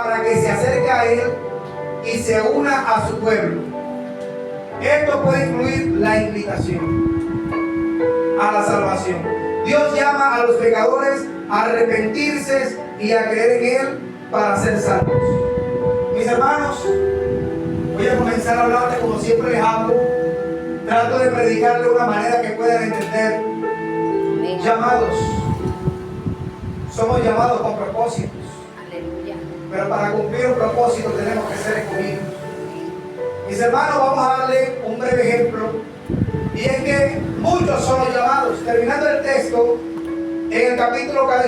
para que se acerque a Él y se una a su pueblo. Esto puede incluir la invitación a la salvación. Dios llama a los pecadores a arrepentirse y a creer en Él para ser salvos. Mis hermanos, voy a comenzar a hablarte como siempre les hablo. Trato de predicar de una manera que puedan entender. Llamados. Somos llamados con propósitos. Aleluya. Pero para cumplir un propósito tenemos que ser escogidos. Mis hermanos, vamos a darle un breve ejemplo. Y es que muchos son los llamados. Terminando el texto, en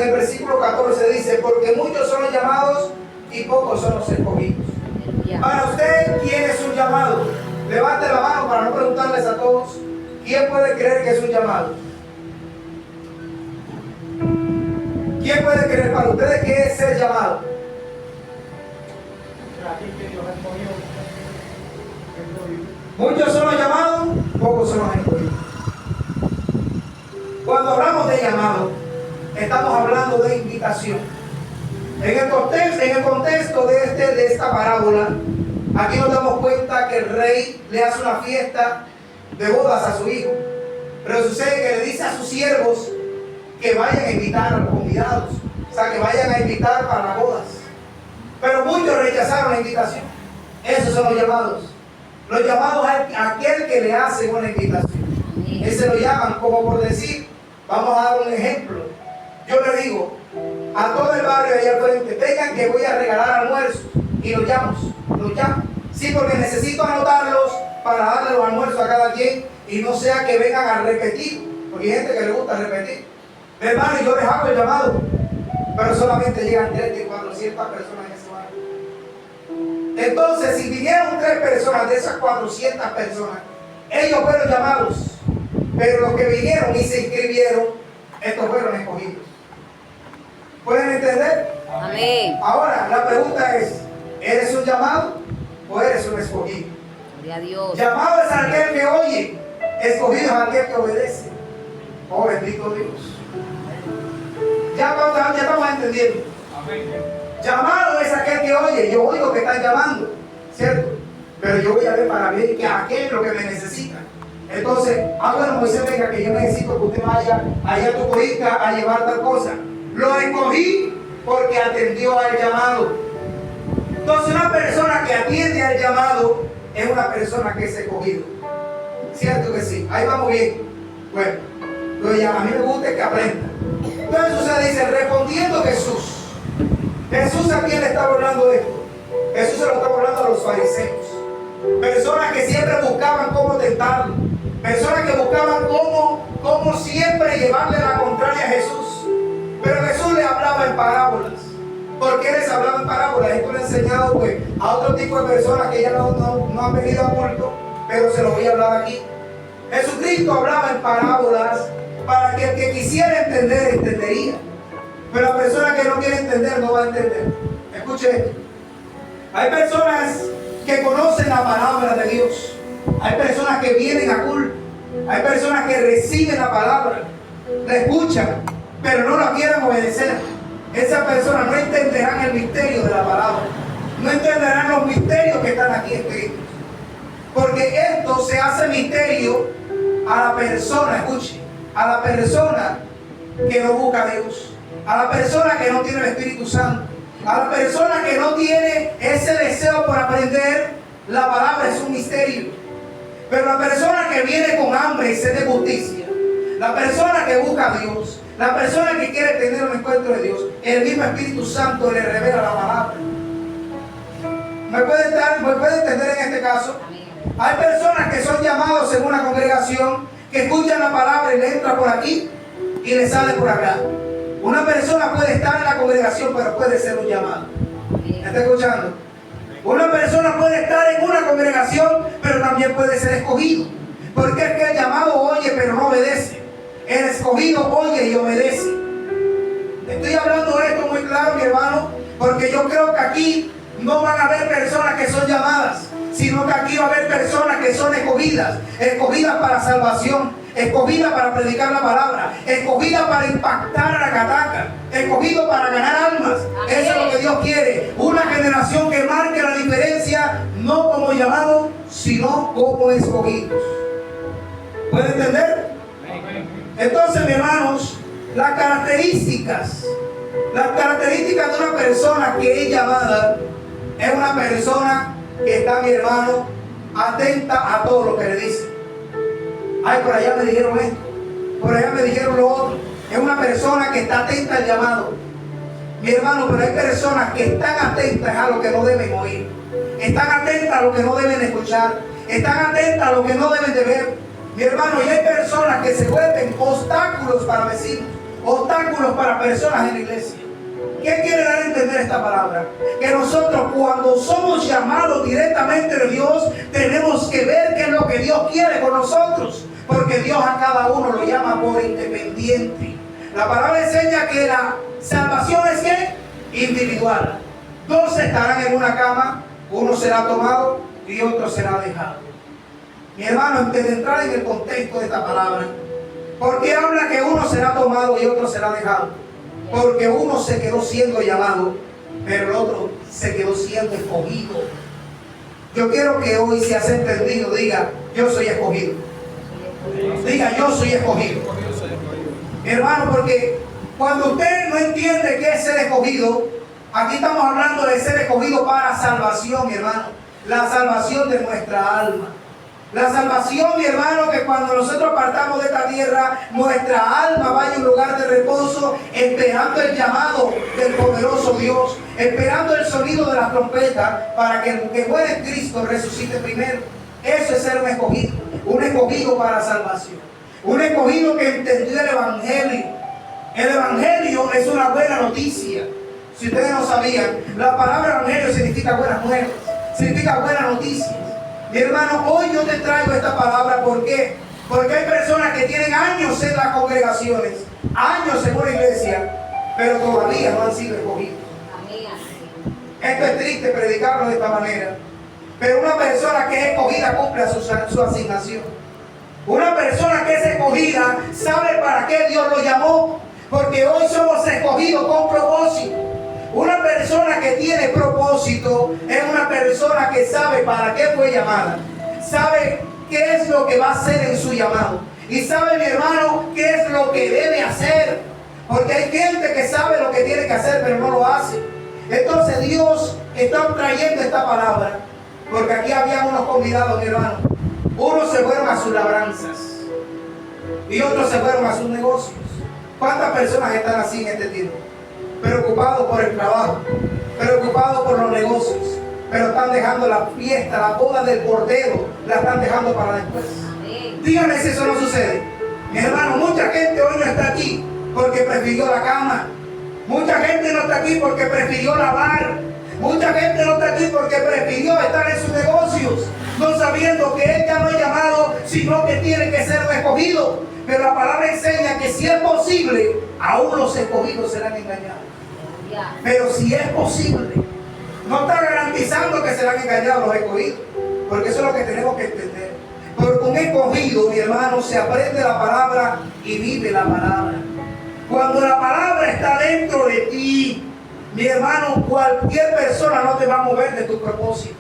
el versículo 14 dice: porque muchos son los llamados y pocos son los escogidos. Aleluya. Para usted, ¿quién es un llamado? Levante la mano para no preguntarles a todos. ¿Quién puede creer que es un llamado? ¿Quién puede creer para ustedes que es ser llamado? Muchos son los llamados, pocos son los escogidos. Cuando hablamos de llamado, estamos hablando de invitación. En el contexto de esta parábola, aquí nos damos cuenta que el rey le hace una fiesta de bodas a su hijo. Pero sucede que le dice a sus siervos que vayan a invitar a los convidados. O sea, que vayan a invitar para las bodas. Pero muchos rechazaron la invitación. Esos son los llamados. Los llamados a aquel que le hace una invitación. Ese lo llaman, como por decir, vamos a dar un ejemplo. Yo le digo a todo el barrio allá al frente: vengan que voy a regalar almuerzos. Y los llamo. Sí, porque necesito anotarlos para darle los almuerzos a cada quien y no sea que vengan a repetir, porque hay gente que le gusta repetir. Hermano, yo les hago el llamado, pero solamente llegan 300 y 400 personas en ese barrio. Entonces, si vinieron 3 personas de esas 400 personas, ellos fueron llamados, pero los que vinieron y se inscribieron, estos fueron escogidos. ¿Pueden entender? Amén. Ahora, la pregunta es: ¿eres un llamado o eres un escogido? Gloria a Dios. Llamado es aquel que oye, escogido es aquel que obedece. Oh, bendito Dios. Ya estamos entendiendo. Llamado es aquel que oye. Yo oigo que están llamando, ¿cierto? Pero yo voy a ver para ver que aquel es lo que me necesita. Entonces, bueno, Moisés, venga, que yo necesito que usted vaya allá a tu coista a llevar tal cosa. Lo escogí porque atendió al llamado. Entonces, una persona que atiende al llamado es una persona que es escogido. ¿Cierto que sí? Ahí vamos bien. Bueno, entonces a mí me gusta que aprenda. Entonces usted dice: respondiendo Jesús. Jesús, ¿a quién le estaba hablando de esto? Jesús se lo estaba hablando a los fariseos. Personas que siempre buscaban cómo tentarlo. Personas que buscaban cómo siempre llevarle la contraria a Jesús. Pero Jesús le hablaba en parábolas. ¿Por qué les hablaba en parábolas? Esto le he enseñado pues, a otro tipo de personas que ya no han venido a culto, pero se lo voy a hablar aquí. Jesucristo hablaba en parábolas para que el que quisiera entender, entendería. Pero la persona que no quiere entender no va a entender. Escuche esto. Hay personas que conocen la palabra de Dios. Hay personas que vienen a culto. Hay personas que reciben la palabra, la escuchan, pero no la quieren obedecer. Esas personas no entenderán el misterio de la palabra. No entenderán los misterios que están aquí escritos. Porque esto se hace misterio a la persona, escuche, a la persona que no busca a Dios, a la persona que no tiene el Espíritu Santo, a la persona que no tiene ese deseo por aprender la palabra. Es un misterio. Pero la persona que viene con hambre y sed de justicia, la persona que busca a Dios, la persona que quiere tener un encuentro de Dios, el mismo Espíritu Santo le revela la palabra. ¿Me puede entender en este caso? Hay personas que son llamados en una congregación, que escuchan la palabra y le entra por aquí y le sale por acá. Una persona puede estar en la congregación, pero puede ser un llamado. ¿Me está escuchando? Una persona puede estar en una congregación, pero también puede ser escogido. Porque es que el llamado oye, pero no obedece. El escogido oye y obedece. Estoy hablando de esto muy claro, mi hermano, porque yo creo que aquí no van a haber personas que son llamadas, sino que aquí va a haber personas que son escogidas. Escogidas para salvación, escogidas para predicar la palabra, escogidas para impactar a la cataca. escogido para ganar almas. Amén. Eso es lo que Dios quiere. Una generación que marque la diferencia, no como llamados, sino como escogidos. ¿Puede entender? Entonces, mis hermanos, las características de una persona que es llamada es una persona que está, mi hermano, atenta a todo lo que le dicen. Ay, por allá me dijeron esto, por allá me dijeron lo otro. Es una persona que está atenta al llamado. Mi hermano, pero hay personas que están atentas a lo que no deben oír. Están atentas a lo que no deben escuchar. Están atentas a lo que no deben de ver. Mi hermano, y hay personas que se vuelven obstáculos para vecinos, obstáculos para personas en la iglesia. ¿Qué quiere dar a entender esta palabra? Que nosotros, cuando somos llamados directamente de Dios, tenemos que ver qué es lo que Dios quiere con nosotros, porque Dios a cada uno lo llama por independiente. La palabra enseña que la salvación es ¿qué? Individual. Dos estarán en una cama, uno será tomado y otro será dejado. Mi hermano, antes de entrar en el contexto de esta palabra, ¿por qué habla que uno será tomado y otro será dejado? Porque uno se quedó siendo llamado, pero el otro se quedó siendo escogido. Yo quiero que hoy, si has entendido, diga, yo soy escogido. Diga, yo soy escogido. Mi hermano, porque cuando usted no entiende qué es ser escogido, aquí estamos hablando de ser escogido para salvación, mi hermano. La salvación de nuestra alma. La salvación, mi hermano, que cuando nosotros partamos de esta tierra, nuestra alma vaya a un lugar de reposo, esperando el llamado del poderoso Dios, esperando el sonido de la trompeta, para que el que muere en Cristo resucite primero. Eso es ser un escogido para salvación. Un escogido que entendió el Evangelio. El Evangelio es una buena noticia. Si ustedes no sabían, la palabra Evangelio significa buenas nuevas, significa buena noticia. Mi hermano, hoy yo te traigo esta palabra. ¿Por qué? Porque hay personas que tienen años en las congregaciones, años en una iglesia, pero todavía no han sido escogidos. Esto es triste predicarlo de esta manera, pero una persona que es escogida cumple su asignación. Una persona que es escogida sabe para qué Dios lo llamó, porque hoy somos escogidos con propósito. Una persona que tiene propósito es una persona que sabe para qué fue llamada, sabe qué es lo que va a hacer en su llamado y sabe, mi hermano, qué es lo que debe hacer, porque hay gente que sabe lo que tiene que hacer pero no lo hace. Entonces Dios está trayendo esta palabra porque aquí había unos convidados, mi hermano. Unos se fueron a sus labranzas y otros se fueron a sus negocios. ¿Cuántas personas están así en este tiempo? Preocupados por el trabajo, preocupados por los negocios, pero están dejando la fiesta, la boda del Cordero, la están dejando para después. Díganme si eso no sucede. Mi hermano, mucha gente hoy no está aquí porque prefirió la cama. Mucha gente no está aquí porque prefirió lavar. Mucha gente no está aquí porque prefirió estar en sus negocios, no sabiendo que él ya no es llamado, sino que tiene que ser un escogido. Pero la palabra enseña que si es posible, aún los escogidos serán engañados. Pero si es posible, no está garantizando que serán engañados los escogidos, porque eso es lo que tenemos que entender. Porque un escogido, mi hermano, se aprende la palabra y vive la palabra. Cuando la palabra está dentro de ti, mi hermano, cualquier persona no te va a mover de tu propósito.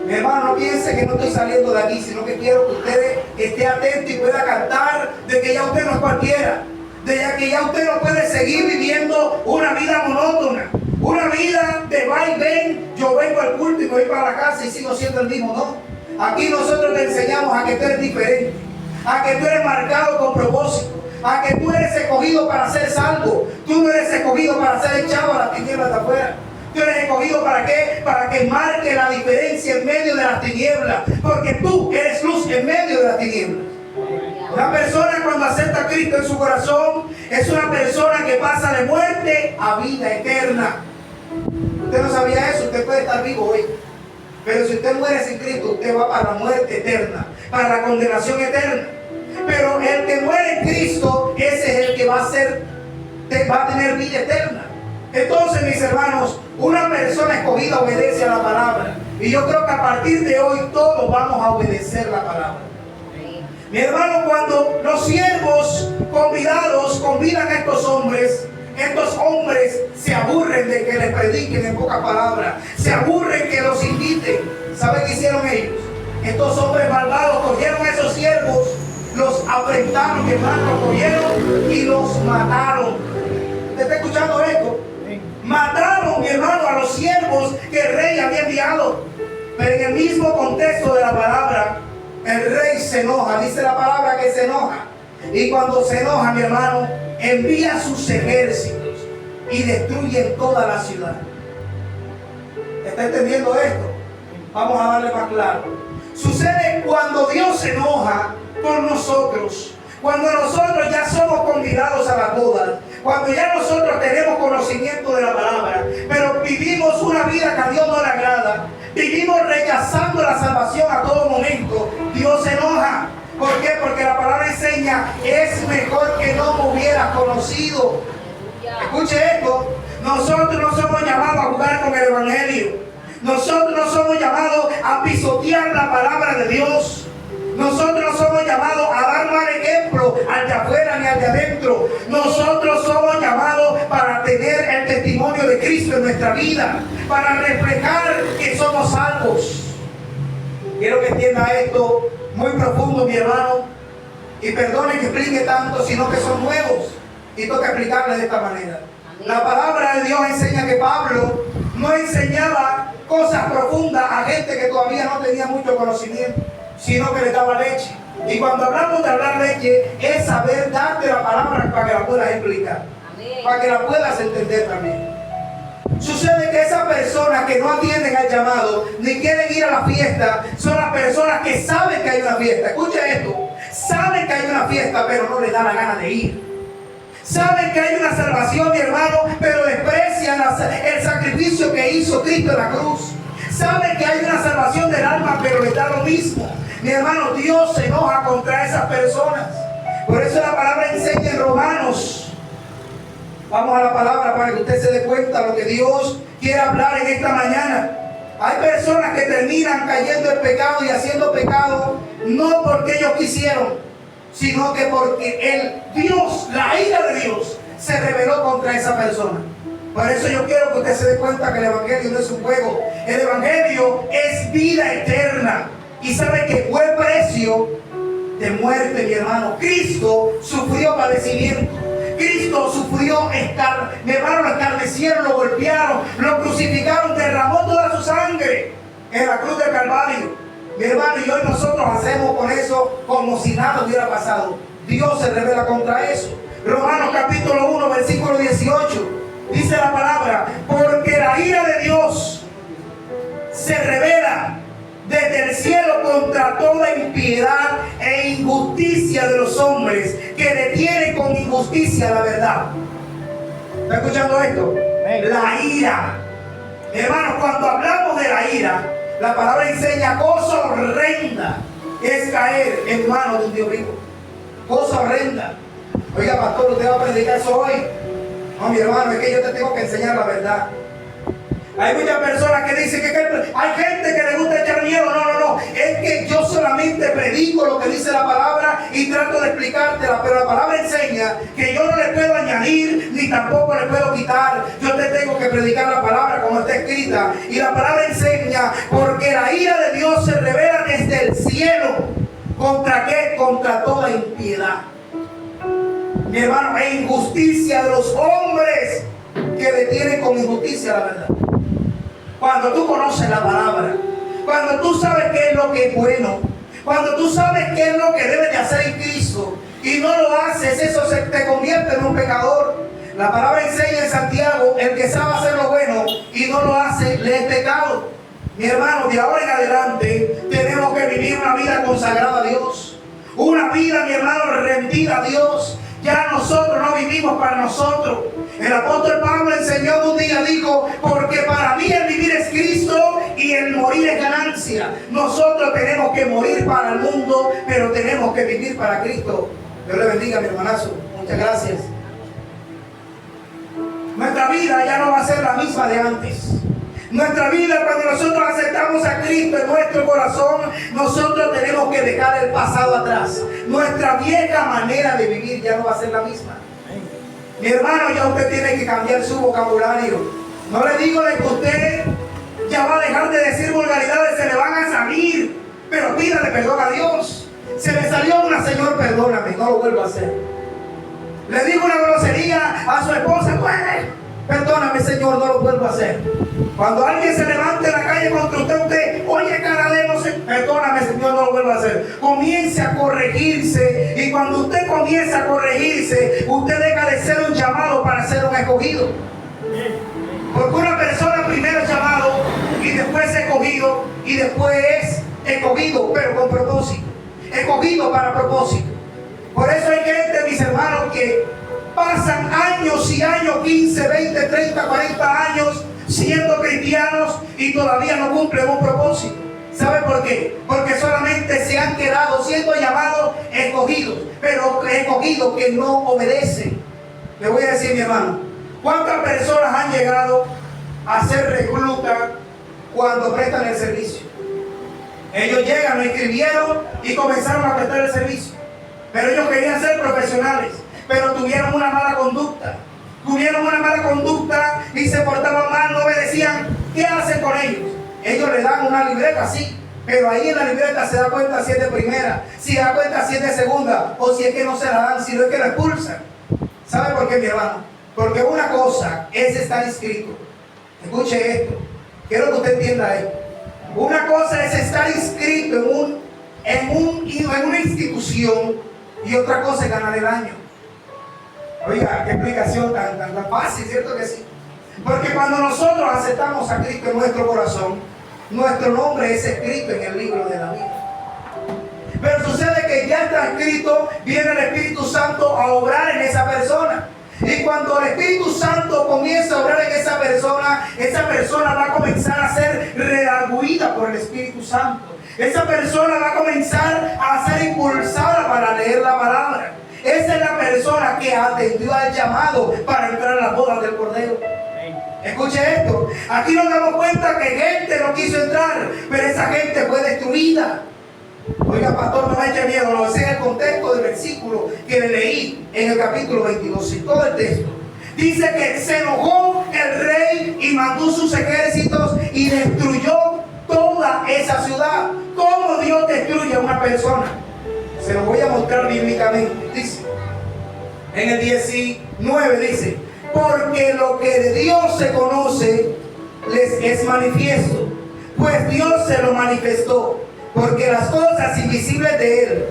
Mi hermano, no piense que no estoy saliendo de aquí, sino que quiero que usted esté atento y pueda cantar de que ya usted no es cualquiera, de que ya usted no puede seguir viviendo una vida monótona, una vida de va y ven. Yo vengo al culto y me voy para la casa y sigo siendo el mismo. No, aquí nosotros te enseñamos a que tú eres diferente, a que tú eres marcado con propósito, a que tú eres escogido para ser salvo. Tú no eres escogido para ser echado a las tinieblas de afuera. Tú eres escogido ¿para qué? Para que marque la diferencia en medio de las tinieblas, porque tú eres luz en medio de las tinieblas. Una persona cuando acepta a Cristo en su corazón es una persona que pasa de muerte a vida eterna. Usted no sabía eso, usted puede estar vivo hoy, pero si usted muere sin Cristo, usted va para la muerte eterna, para la condenación eterna. Pero el que muere en Cristo, ese es el que va a tener vida eterna. Entonces, mis hermanos, una persona escogida obedece a la palabra. Y yo creo que a partir de hoy todos vamos a obedecer la palabra. Mi hermano, cuando los siervos convidados convidan a estos hombres, Estos hombres se aburren de que les prediquen en pocas palabras. Se aburren que los inviten. ¿Saben qué hicieron ellos? Estos hombres malvados cogieron a esos siervos, los afrentaron, mi hermano, los cogieron y los mataron. ¿Usted está escuchando esto? Mataron, mi hermano, a los siervos que el rey había enviado. Pero en el mismo contexto de la palabra, el rey se enoja. Dice la palabra que se enoja. Y cuando se enoja, mi hermano, envía sus ejércitos y destruyen toda la ciudad. ¿Está entendiendo esto? Vamos a darle más claro. Sucede cuando Dios se enoja por nosotros. Cuando nosotros ya somos convidados a las bodas, cuando ya nosotros tenemos conocimiento de la palabra, pero vivimos una vida que a Dios no le agrada, vivimos rechazando la salvación a todo momento, Dios se enoja. ¿Por qué? Porque la palabra enseña, es mejor que no me hubieras conocido. Escuche esto, nosotros no somos llamados a jugar con el evangelio. Nosotros no somos llamados a pisotear la palabra de Dios. Nosotros no somos llamados a dar mal ejemplo al de afuera ni al de adentro. Nosotros somos llamados para tener el testimonio de Cristo en nuestra vida, para reflejar que somos salvos. Quiero que entienda esto muy profundo, mi hermano, y perdone que explique tanto, sino que son nuevos y toca explicarles de esta manera. La palabra de Dios enseña que Pablo no enseñaba cosas profundas a gente que todavía no tenía mucho conocimiento, sino que le daba leche. Y cuando hablamos de hablar leche, es saber darte la palabra para que la puedas explicar. Amén. Para que la puedas entender también. Sucede que esas personas que no atienden al llamado, ni quieren ir a la fiesta, son las personas que saben que hay una fiesta. Escucha esto, saben que hay una fiesta, pero no les da la gana de ir. Saben que hay una salvación, mi hermano, pero desprecian el sacrificio que hizo Cristo en la cruz. Saben que hay una salvación del alma, pero les da lo mismo. Mi hermano, Dios se enoja contra esas personas. Por eso la palabra enseña en Romanos. Vamos a la palabra para que usted se dé cuenta de lo que Dios quiere hablar en esta mañana. Hay personas que terminan cayendo en pecado y haciendo pecado, no porque ellos quisieron, sino que porque Dios, la ira de Dios, se rebeló contra esa persona. Por eso yo quiero que usted se dé cuenta que el evangelio no es un juego. El evangelio es vida eterna. Y sabe que fue precio de muerte, mi hermano. Cristo sufrió padecimiento. Cristo sufrió, mi hermano, lo escarnecieron, lo golpearon, lo crucificaron, derramó toda su sangre en la cruz del Calvario. Mi hermano, y hoy nosotros hacemos con eso como si nada hubiera pasado. Dios se revela contra eso. Romanos capítulo 1, versículo 18. Dice la palabra, porque la ira de Dios se revela desde el cielo contra toda impiedad e injusticia de los hombres que detienen con injusticia la verdad. ¿Está escuchando esto? La ira. Hermano, cuando hablamos de la ira, la palabra enseña cosa horrenda es caer en manos de un Dios vivo. Cosa horrenda. Oiga, pastor, usted va a predicar eso hoy. No, mi hermano, es que yo te tengo que enseñar la verdad. Hay muchas personas que dicen que hay gente que le gusta echar miedo. No. Es que yo solamente predico lo que dice la palabra y trato de explicártela. Pero la palabra enseña que yo no le puedo añadir ni tampoco le puedo quitar. Yo te tengo que predicar la palabra como está escrita. Y la palabra enseña, porque la ira de Dios se revela desde el cielo. ¿Contra qué? Contra toda impiedad. Mi hermano, e injusticia de los hombres que detienen con injusticia la verdad. Cuando tú conoces la palabra, cuando tú sabes qué es lo que es bueno, cuando tú sabes qué es lo que debes de hacer en Cristo y no lo haces, eso te convierte en un pecador. La palabra enseña en Santiago, el que sabe hacer lo bueno y no lo hace, le es pecado. Mi hermano, de ahora en adelante tenemos que vivir una vida consagrada a Dios. Una vida, mi hermano, rendida a Dios. Ya nosotros no vivimos para nosotros. El apóstol Pablo enseñó un día, dijo, porque para mí el vivir es Cristo y el morir es ganancia. Nosotros tenemos que morir para el mundo, pero tenemos que vivir para Cristo. Dios le bendiga, mi hermanazo. Muchas gracias. Nuestra vida ya no va a ser la misma de antes. Nuestra vida, cuando nosotros aceptamos a Cristo en nuestro corazón, nosotros tenemos que dejar el pasado atrás. Nuestra vieja manera de vivir ya no va a ser la misma. Mi hermano, ya usted tiene que cambiar su vocabulario. No le digo de que usted ya va a dejar de decir vulgaridades, se le van a salir, pero pídale perdón a Dios. Se le salió una, Señor, perdóname, no lo vuelvo a hacer. Le digo una grosería a su esposa, pues, perdóname, Señor, no lo vuelvo a hacer. Cuando alguien se levante en la calle contra usted, oye, cara de no sé, perdóname, Señor, no lo vuelvo a hacer. Comience a corregirse, y cuando usted comienza a corregirse, usted deja de ser un llamado para ser un escogido. Porque una persona primero es llamado, y después es escogido, y después es escogido, pero con propósito. Escogido para propósito. Por eso hay gente, mis hermanos, que pasan años y años, 15, 20, 30, 40 años siendo cristianos y todavía no cumplen un propósito. ¿Sabe por qué? Porque solamente se han quedado siendo llamados escogidos, pero escogidos que no obedecen. Le voy a decir, mi hermano, ¿cuántas personas han llegado a ser reclutas cuando prestan el servicio? Ellos llegan, lo inscribieron y comenzaron a prestar el servicio. Pero ellos querían ser profesionales, pero tuvieron una mala conducta. Tuvieron una mala conducta y se portaban mal, no obedecían. ¿Qué hacen con ellos? Ellos le dan una libreta, sí, pero ahí en la libreta se da cuenta si es de primera, si da cuenta si es de segunda, o si es que no se la dan, si no es que la expulsan. ¿Sabe por qué, mi hermano? Porque una cosa es estar inscrito. Escuche esto, quiero que usted entienda esto. Una cosa es estar inscrito en una institución, y otra cosa es ganar el año. Oiga, qué explicación tan fácil, ¿cierto que sí? Porque cuando nosotros aceptamos a Cristo en nuestro corazón, nuestro nombre es escrito en el libro de la vida. Pero sucede que ya está escrito, viene el Espíritu Santo a obrar en esa persona. Y cuando el Espíritu Santo comienza a obrar en esa persona va a comenzar a ser redarguida por el Espíritu Santo. Esa persona va a comenzar a ser impulsada para leer la palabra. Esa es la persona que atendió al llamado para entrar a la boda del Cordero. Escuche esto. Aquí nos damos cuenta que gente no quiso entrar, pero esa gente fue destruida. Oiga, pastor, no me eche miedo, lo sé en el contexto del versículo que le leí en el capítulo 22, y todo el texto. Dice que se enojó el rey y mandó sus ejércitos y destruyó toda esa ciudad. ¿Cómo Dios destruye a una persona? Se lo voy a mostrar bíblicamente. Dice, en el 19 dice, porque lo que de Dios se conoce les es manifiesto, pues Dios se lo manifestó, porque las cosas invisibles de Él,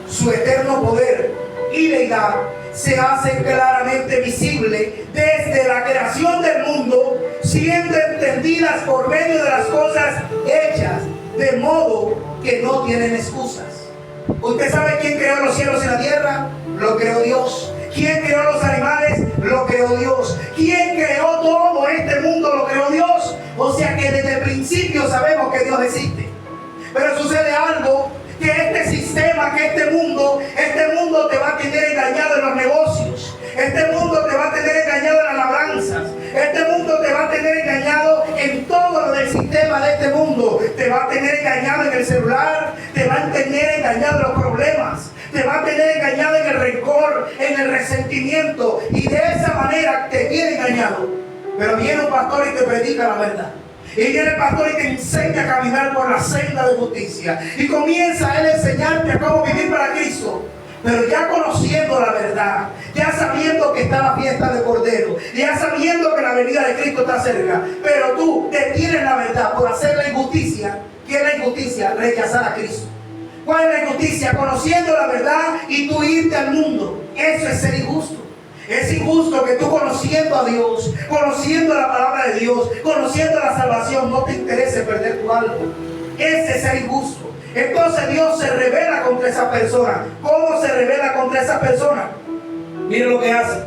su eterno poder y deidad, se hacen claramente visibles desde la creación del mundo, siendo entendidas por medio de las cosas hechas, de modo que no tienen excusas. ¿Usted sabe quién creó los cielos y la tierra? Lo creó Dios. ¿Quién creó los animales? Lo creó Dios. ¿Quién creó todo este mundo? Lo creó Dios. O sea que desde el principio sabemos que Dios existe. Pero sucede algo, que este sistema, que este mundo te va a tener engañado en los negocios. Este mundo te va a tener engañado en las labranzas. Este mundo te va a tener engañado en todo lo del sistema de este mundo. Te va a tener engañado en el celular, te va a tener engañado en los problemas, te va a tener engañado en el rencor, en el resentimiento, y de esa manera te tiene engañado. Pero viene un pastor y te predica la verdad. Y viene el pastor y te enseña a caminar por la senda de justicia. Y comienza él a enseñarte a cómo vivir para Cristo. Pero ya conociendo la verdad, ya sabiendo que está la fiesta de Cordero, ya sabiendo que la venida de Cristo está cerca, pero tú detienes la verdad por hacer la injusticia. ¿Qué es la injusticia? Rechazar a Cristo. ¿Cuál es la injusticia? Conociendo la verdad y tú irte al mundo. Eso es ser injusto. Es injusto que tú, conociendo a Dios, conociendo la palabra de Dios, conociendo la salvación, no te interese perder tu alma. Ese es ser injusto. Entonces Dios se revela contra esa persona. ¿Cómo se revela contra esa persona? Mire lo que hace.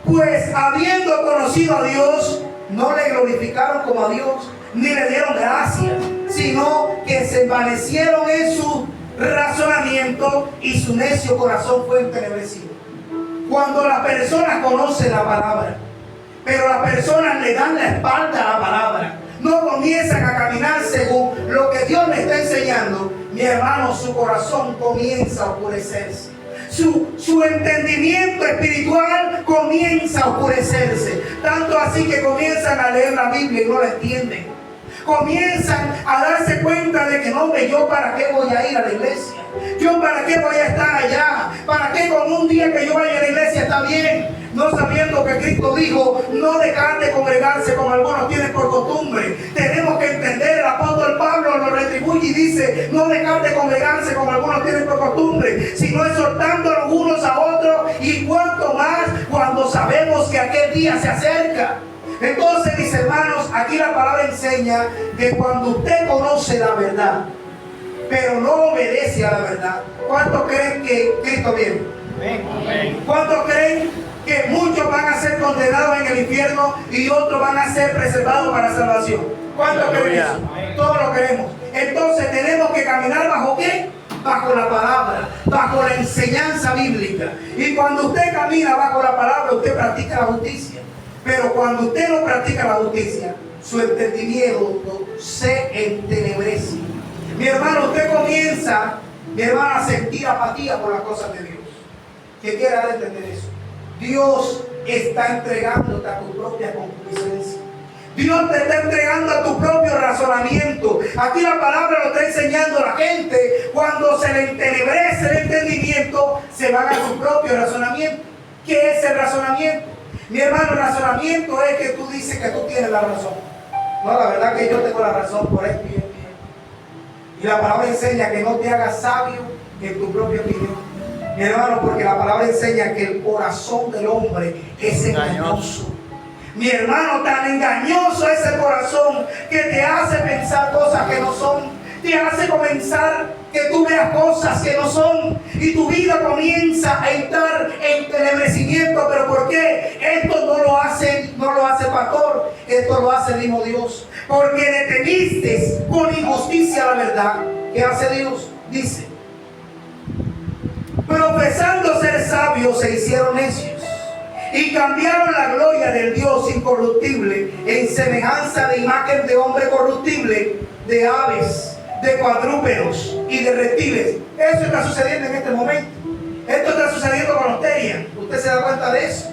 Pues habiendo conocido a Dios, no le glorificaron como a Dios, ni le dieron gracias, sino que se envanecieron en su razonamiento y su necio corazón fue entenebrecido. Cuando la persona conoce la palabra, pero las personas le dan la espalda a la palabra, no comienzan a caminar según lo que Dios le está enseñando, mi hermano, su corazón comienza a oscurecerse. su entendimiento espiritual comienza a oscurecerse. Tanto así que comienzan a leer la Biblia y no la entienden. Comienzan a darse cuenta de que no, yo para qué voy a ir a la iglesia. Yo para qué voy a estar allá. Para qué con un día que yo vaya a la iglesia está bien. No sabiendo que Cristo dijo, no dejar de congregarse como algunos tienen por costumbre. Tenemos que entender, el apóstol Pablo lo retribuye y dice, no dejar de congregarse como algunos tienen por costumbre, sino exhortando los unos a otros, y cuanto más cuando sabemos que aquel día se acerca. Entonces, mis hermanos, aquí la palabra enseña que cuando usted conoce la verdad, pero no obedece a la verdad, ¿cuántos creen que Cristo viene? ¿Cuántos creen que muchos van a ser condenados en el infierno y otros van a ser preservados para salvación? ¿Cuántos creen eso? Todos lo creemos. Entonces tenemos que caminar ¿bajo qué? Bajo la palabra, bajo la enseñanza bíblica. Y cuando usted camina bajo la palabra, usted practica la justicia. Pero cuando usted no practica la justicia, su entendimiento se entenebrece. Mi hermano, usted comienza, mi hermano, a sentir apatía por las cosas de Dios. ¿Qué quiere dar a entender eso? Dios está entregándote a tu propia concupiscencia. Dios te está entregando a tu propio razonamiento. Aquí la palabra lo está enseñando a la gente. Cuando se le entenebrece el entendimiento, se van a su propio razonamiento. ¿Qué es el razonamiento? Mi hermano, el razonamiento es que tú dices que tú tienes la razón. No, la verdad que yo tengo la razón por esto y esto. Y la palabra enseña que no te hagas sabio en tu propia opinión. Mi hermano, porque la palabra enseña que el corazón del hombre es engañoso. Mi hermano, tan engañoso es el corazón que te hace pensar cosas que no son. Te hace comenzar que tú veas cosas que no son. Y tu vida comienza a entrar en tenebrecimiento. ¿Pero por qué? Esto no lo hace pastor. Esto lo hace el mismo Dios. Porque deteniste con injusticia la verdad. ¿Qué hace Dios? Dice, profesando ser sabios se hicieron necios y cambiaron la gloria del Dios incorruptible en semejanza de imagen de hombre corruptible, de aves, de cuadrúpedos y de reptiles. Eso está sucediendo en este momento. Esto está sucediendo con los Terian. ¿Usted se da cuenta de eso?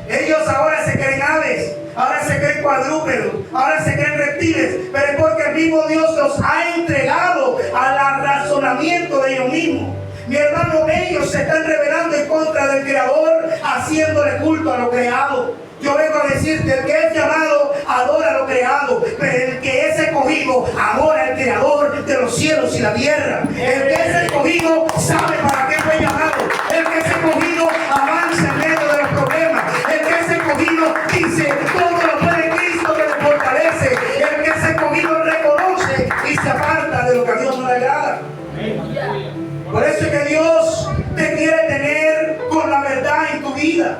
Ellos ahora se creen aves, ahora se creen cuadrúpedos, ahora se creen reptiles, pero es porque el mismo Dios los ha entregado al razonamiento de ellos mismos. Mi hermano, ellos se están rebelando en contra del Creador, haciéndole culto a lo creado. Yo vengo a decirte, el que es llamado adora lo creado, pero el que es escogido adora al Creador de los cielos y la tierra. El que es escogido sabe para qué fue llamado. El que es escogido avanza en medio de los problemas. El que es escogido dice, todo lo puede Cristo que le fortalece. El que es escogido reconoce y se aparta de lo que a Dios no le agrada. Por eso es que Dios te quiere tener con la verdad en tu vida.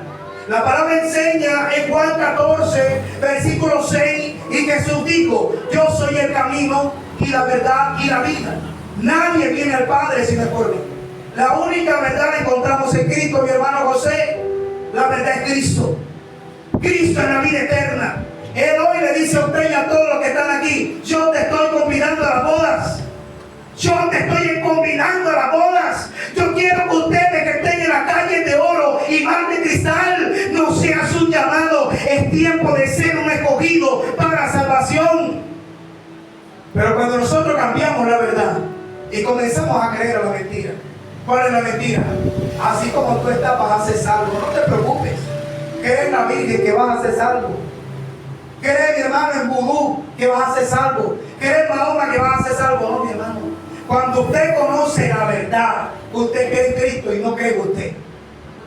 La palabra enseña en Juan 14, versículo 6, y Jesús dijo, yo soy el camino y la verdad y la vida. Nadie viene al Padre sino por mí. La única verdad la encontramos en Cristo, mi hermano José. La verdad es Cristo. Cristo es la vida eterna. Él hoy le dice a usted y a todos los que están aquí, yo te estoy convidando a las bodas. Yo te estoy convidando a las bodas. Yo quiero que ustedes que estén en las calles de oro y mar de cristal no sea su llamado. Es tiempo de ser un escogido para la salvación. Pero cuando nosotros cambiamos la verdad y comenzamos a creer a la mentira, ¿cuál es la mentira? Así como tú estás, vas a ser salvo. No te preocupes. Cree en la Virgen que vas a ser salvo. Cree, mi hermano, en vudú que vas a ser salvo. Cree en Mahoma que vas a ser salvo. No, mi hermano. Cuando usted conoce la verdad, usted cree en Cristo y no cree en usted.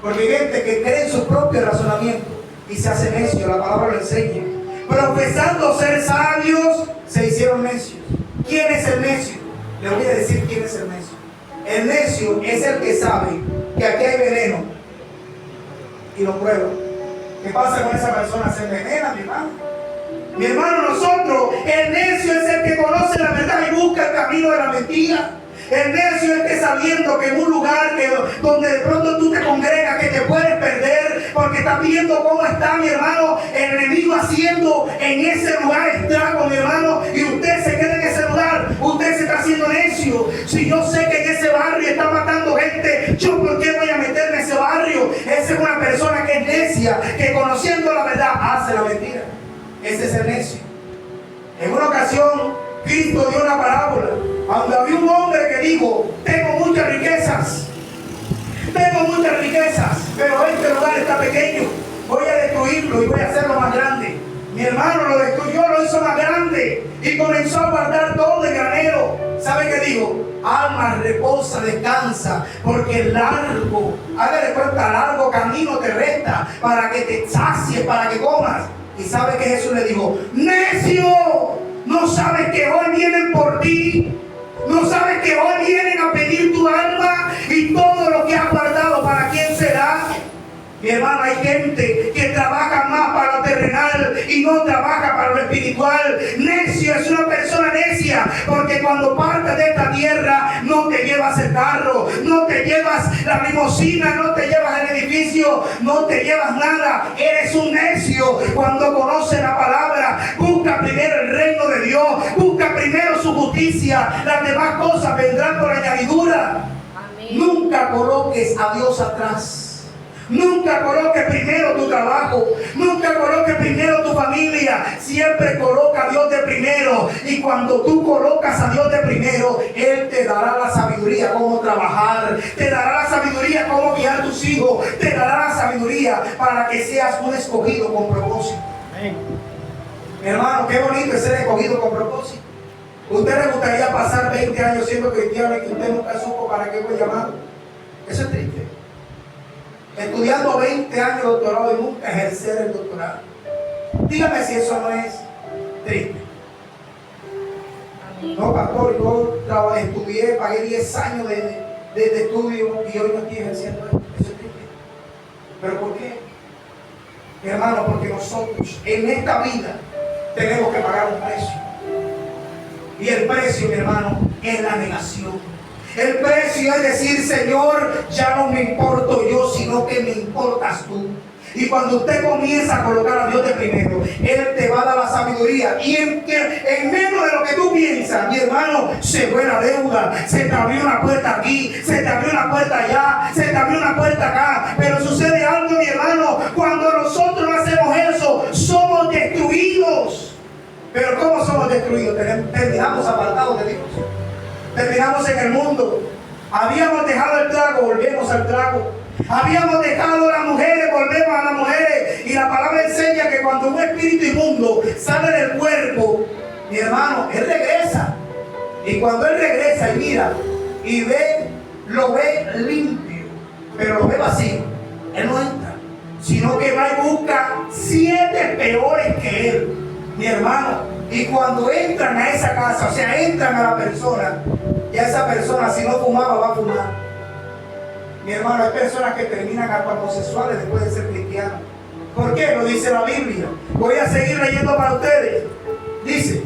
Porque hay gente que cree en su propio razonamiento y se hace necio, la palabra lo enseña. Profesando ser sabios, se hicieron necios. ¿Quién es el necio? Le voy a decir quién es el necio. El necio es el que sabe que aquí hay veneno y lo prueba. ¿Qué pasa con esa persona? Se envenena, mi hermano. Mi hermano, nosotros, el necio es el que conoce la verdad y busca el camino de la mentira. El necio es que sabiendo que en un lugar donde de pronto tú te congregas, que te puedes perder, porque estás viendo cómo está, mi hermano, el enemigo haciendo en ese lugar estrago, mi hermano, y usted se queda en ese lugar, usted se está haciendo necio. Si yo sé que en ese barrio está matando gente, ¿yo por qué voy a meter Ese es el necio. En una ocasión, Cristo dio una parábola donde había un hombre que dijo: tengo muchas riquezas, pero este lugar está pequeño, voy a destruirlo y voy a hacerlo más grande. Mi hermano lo destruyó, lo hizo más grande y comenzó a guardar todo el granero. ¿Sabe qué dijo? Alma, reposa, descansa, porque largo, hágale cuenta, largo camino te resta para que te sacies, para que comas. Y sabe que Jesús le dijo: necio, no sabes que hoy vienen por ti, no sabes que hoy vienen a pedir tu alma y todo lo que has guardado, ¿para quién será? Mi hermano, hay gente que trabaja más para lo terrenal y no trabaja para lo espiritual. Necio es una persona necia, porque cuando partes de esta tierra no te llevas el carro, no te llevas la limusina, no te llevas el edificio, no te llevas nada. Eres un necio cuando conoces la palabra. Busca primero el reino de Dios, busca primero su justicia, las demás cosas vendrán por añadidura. Amén. Nunca coloques a Dios atrás. Nunca coloques primero tu trabajo, nunca coloques primero tu familia. Siempre coloca a Dios de primero. Y cuando tú colocas a Dios de primero, Él te dará la sabiduría cómo trabajar, te dará la sabiduría cómo guiar a tus hijos, te dará la sabiduría para que seas un escogido con propósito. Amén. Mi hermano, qué bonito es ser escogido con propósito. ¿Usted le gustaría pasar 20 años siendo cristiano y que usted nunca supo para qué fue llamado? Eso es triste. Estudiando 20 años de doctorado y nunca ejercer el doctorado. Dígame si eso no es triste. No, pastor, yo estudié, pagué 10 años de estudio y hoy no estoy ejerciendo eso. Eso es triste. ¿Pero por qué? Mi hermano, porque nosotros en esta vida tenemos que pagar un precio. Y el precio, mi hermano, es la negación. El precio es decir: Señor, ya no me importo yo, sino que me importas tú. Y cuando usted comienza a colocar a Dios de primero, Él te va a dar la sabiduría. Y en menos de lo que tú piensas, mi hermano, se fue la deuda, se te abrió una puerta aquí, se te abrió una puerta allá, se te abrió una puerta acá. Pero sucede algo, mi hermano, cuando nosotros no hacemos eso, somos destruidos. Pero ¿cómo somos destruidos? Terminamos apartados de Dios. Terminamos en el mundo. Habíamos dejado el trago, volvemos al trago. Habíamos dejado a las mujeres, volvemos a las mujeres. Y la palabra enseña que cuando un espíritu inmundo sale del cuerpo, mi hermano, él regresa. Y cuando él regresa y mira y ve, lo ve limpio, pero lo ve vacío. Él no entra, sino que va y busca 7 peores que él, mi hermano. Y cuando entran a esa casa, o sea, entran a la persona, y a esa persona, si no fumaba, va a fumar. Mi hermano, hay personas que terminan hasta homosexuales después de ser cristianos. ¿Por qué? Lo dice la Biblia. Voy a seguir leyendo para ustedes. Dice: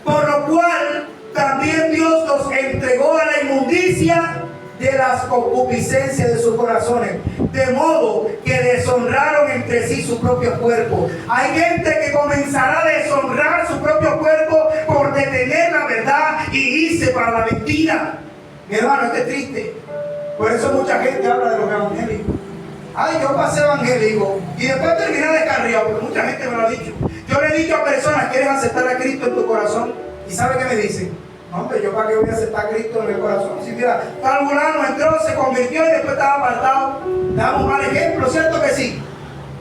por lo cual también Dios los entregó a la inmundicia de las concupiscencias de sus corazones, de modo que deshonraron entre sí su propio cuerpo. Hay gente que comenzará a deshonrar su propio cuerpo por detener la verdad y irse para la mentira. Mi hermano, esto es triste. Por eso mucha gente habla de los evangélicos. Ay, yo pasé evangélico y después terminé descarriado, porque mucha gente me lo ha dicho. Yo le he dicho a personas: ¿quieres aceptar a Cristo en tu corazón? ¿Y sabe qué me dicen? No, hombre, yo para qué voy a aceptar a Cristo en el corazón. Si mira, tal fulano entró, se convirtió y después estaba apartado. Damos un mal ejemplo, ¿cierto que sí?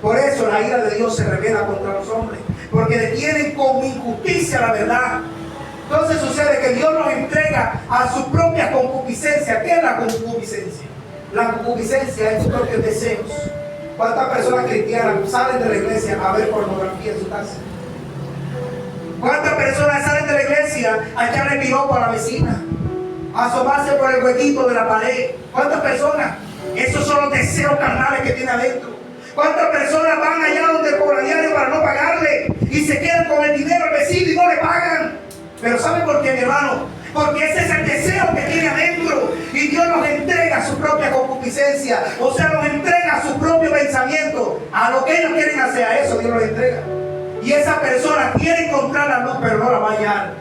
Por eso la ira de Dios se revela contra los hombres, porque detienen con injusticia la verdad. Entonces sucede que Dios nos entrega a su propia concupiscencia. ¿Qué es la concupiscencia? La concupiscencia es tus propios deseos. ¿Cuántas personas cristianas salen de la iglesia a ver pornografía en su casa? ¿Cuántas personas salen de la iglesia a echarle piropo a la vecina? A asomarse por el huequito de la pared. ¿Cuántas personas? Esos son los deseos carnales que tiene adentro. ¿Cuántas personas van allá donde cobra diario para no pagarle y se quedan con el dinero al vecino y no le pagan? Pero ¿sabe por qué, mi hermano? Porque ese es el deseo que tiene adentro. Y Dios nos entrega su propia concupiscencia. O sea, nos entrega su propio pensamiento. A lo que ellos quieren hacer, a eso Dios los entrega. Y esa persona quiere encontrar la luz, pero no la va a hallar.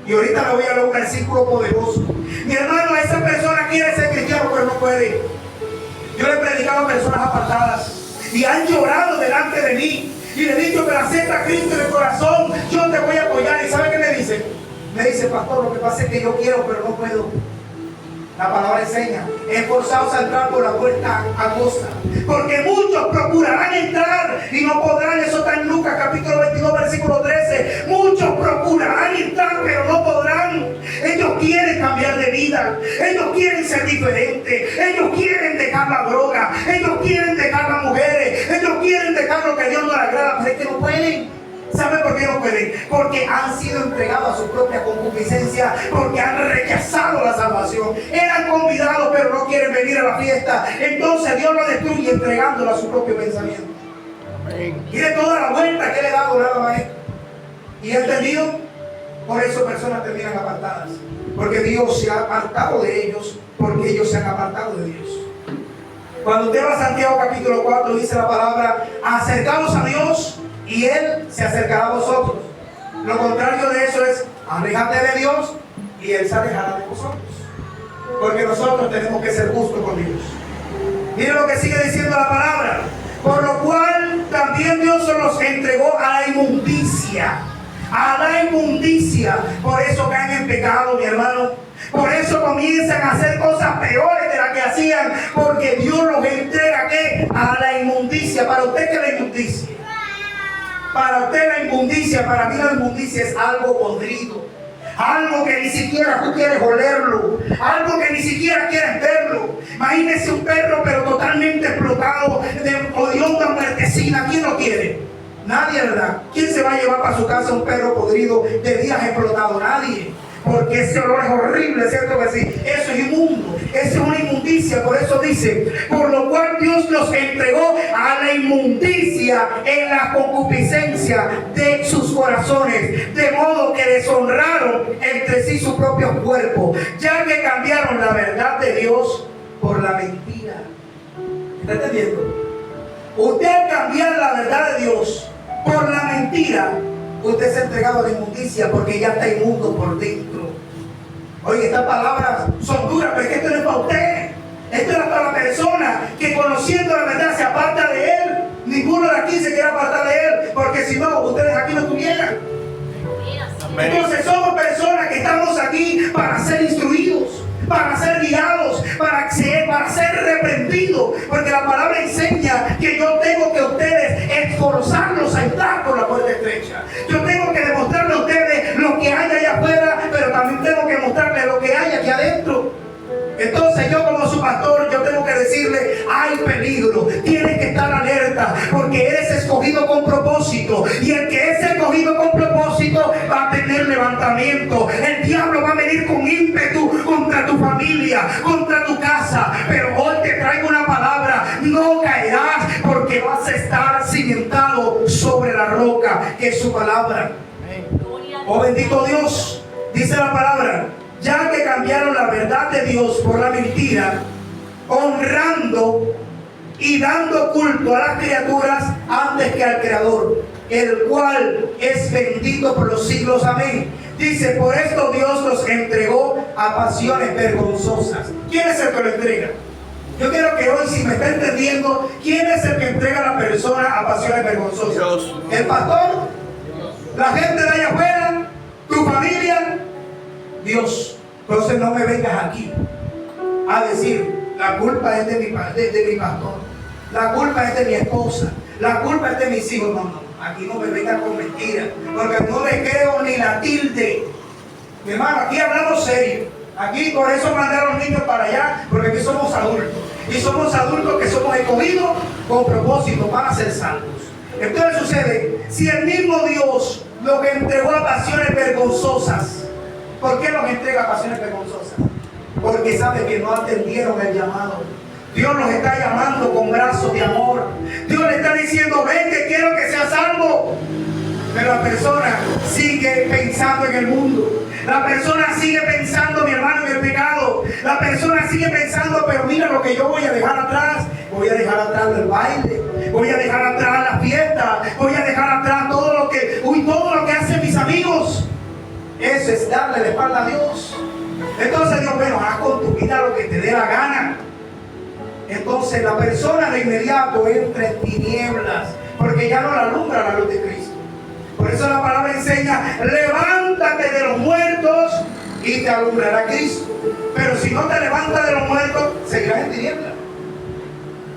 Y ahorita le voy a leer un versículo poderoso. Mi hermano, esa persona quiere ser cristiano, pero no puede. Yo le he predicado a personas apartadas y han llorado delante de mí. y le he dicho, pero acepta a Cristo en el corazón, yo te voy a apoyar. ¿Y sabe qué me dice? Me dice, pastor, lo que pasa es que yo quiero, pero no puedo. La palabra enseña, esforzaos a entrar por la puerta angosta, porque muchos procurarán entrar y no podrán. Eso está en Lucas capítulo 22 versículo 13. Muchos procurarán entrar pero no podrán. Ellos quieren cambiar de vida, ellos quieren ser diferentes, ellos quieren dejar la droga, ellos quieren dejar las mujeres, ellos quieren dejar lo que a Dios no le agrada, pero es que no pueden. ¿Sabe por qué no pueden? Porque han sido entregados a su propia concupiscencia, porque han rechazado la salvación. Eran convidados pero no quieren venir a la fiesta. Entonces Dios lo destruye entregándolo a su propio pensamiento. Y de toda la vuelta que le he dado nada más. ¿Y ha entendido? Por eso personas terminan apartadas, porque Dios se ha apartado de ellos, porque ellos se han apartado de Dios. Cuando usted va a Santiago capítulo 4 dice la palabra, acercaos a Dios y Él se acercará a vosotros. Lo contrario de eso es, alejate de Dios y Él se alejará de vosotros. Porque nosotros tenemos que ser justos con Dios. Miren lo que sigue diciendo la palabra. Por lo cual también Dios se los entregó a la inmundicia. A la inmundicia. Por eso caen en pecado, mi hermano. Por eso comienzan a hacer cosas peores de las que hacían. Porque Dios los entrega ¿qué? A la inmundicia. Para usted, ¿qué es la inmundicia? Para usted la inmundicia, para mí la inmundicia es algo podrido, algo que ni siquiera tú quieres olerlo, algo que ni siquiera quieres verlo. Imagínese un perro pero totalmente explotado, de odionda muertecina. ¿Quién lo quiere? Nadie, ¿verdad? ¿Quién se va a llevar para su casa un perro podrido de días explotado? Nadie. Porque ese olor es horrible, ¿cierto que sí? Eso es inmundo, eso es una inmundicia. Por eso dice, por lo cual Dios los entregó a la inmundicia en la concupiscencia de sus corazones, de modo que deshonraron entre sí su propio cuerpo, ya que cambiaron la verdad de Dios por la mentira. ¿Está entendiendo? Usted al cambiar la verdad de Dios por la mentira, usted se ha entregado a la inmundicia porque ya está inmundo por dentro. Oye, estas palabras son duras, pero es que esto no es para usted. Esto es para la persona que conociendo la verdad se aparta de Él. Ninguno de aquí se quiere apartar de Él, porque si no, ustedes aquí no estuvieran. Entonces somos personas que estamos aquí para ser instruidos, para ser guiados, para ser reprendidos, porque la palabra enseña que yo tengo que ustedes esforzarlos a entrar por la puerta estrecha. Yo tengo que demostrarle a ustedes lo que hay allá afuera, pero también tengo que mostrarles lo que hay aquí adentro. Entonces yo como su pastor, yo tengo que decirle, hay peligro, tienes que estar alerta, porque eres escogido con propósito, y el que es escogido con propósito va a tener levantamiento. El diablo va a venir con ímpetu contra tu familia, contra tu casa, pero hoy te traigo una palabra, no caerás, porque vas a estar cimentado sobre la roca, que es su palabra. Oh bendito Dios, dice la palabra, ya que cambiaron la verdad de Dios por la mentira, honrando y dando culto a las criaturas antes que al Creador, el cual es bendito por los siglos. Amén. Dice, por esto Dios los entregó a pasiones vergonzosas. ¿Quién es el que lo entrega? Yo quiero que hoy, si me está entendiendo, ¿quién es el que entrega a la persona a pasiones vergonzosas? Dios. ¿El pastor? ¿La gente de allá afuera? ¿Tu familia? Dios. Entonces no me vengas aquí a decir, la culpa es de mi pastor, la culpa es de mi esposa, la culpa es de mis hijos. No, aquí no me vengas con mentiras, porque no le creo ni la tilde. Mi hermano, aquí hablamos serio. Aquí por eso mandaron niños para allá, porque aquí somos adultos. Y somos adultos que somos escogidos con propósito para ser salvos. Entonces sucede, si el mismo Dios los entregó a pasiones vergonzosas, ¿por qué los entrega a pasiones vergonzosas? Porque sabe que no atendieron el llamado. Dios los está llamando con brazos de amor. Dios le está diciendo, ven que quiero que seas salvo. Pero la persona sigue pensando en el mundo. La persona sigue pensando, mi hermano, en el pecado. La persona sigue pensando, pero mira lo que yo voy a dejar atrás. Voy a dejar atrás el baile. Voy a dejar atrás la fiesta. Voy a dejar atrás todo lo que hacen mis amigos. Eso es darle la espalda a Dios. Entonces Dios, bueno, haz con tu vida lo que te dé la gana. Entonces la persona de inmediato entra en tinieblas. porque ya no la alumbra la luz de Cristo. Por eso la palabra enseña: levántate de los muertos y te alumbrará Cristo. Pero si no te levantas de los muertos, seguirás en tinieblas.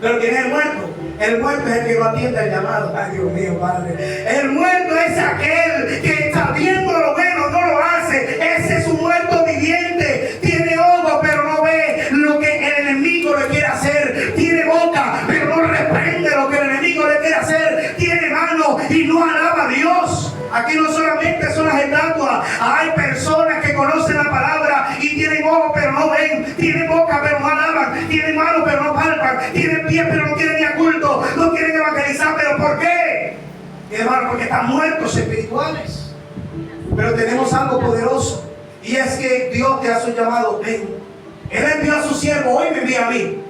Pero ¿quién es el muerto? El muerto es el que no atiende al llamado. Ay, Dios mío, Padre. El muerto es aquel que sabiendo lo bueno no lo hace. Ese es un muerto viviente. Tiene ojos pero no ve lo que el enemigo le quiere hacer. Tiene boca pero no reprende lo que el enemigo le quiere hacer. Tiene mano y no alaba a Dios. Aquí no solamente son las estatuas. Hay personas que conocen la palabra y tienen ojos pero no ven. Tienen boca pero no alaban. Tienen mano pero no palpan. Tienen pie pero no quieren ir a culto. No quieren evangelizar. ¿Pero por qué? Hermano, porque están muertos espirituales. Pero tenemos algo poderoso. Y es que Dios te hace un llamado. Ven. Él envió a su siervo. Hoy me envía a mí.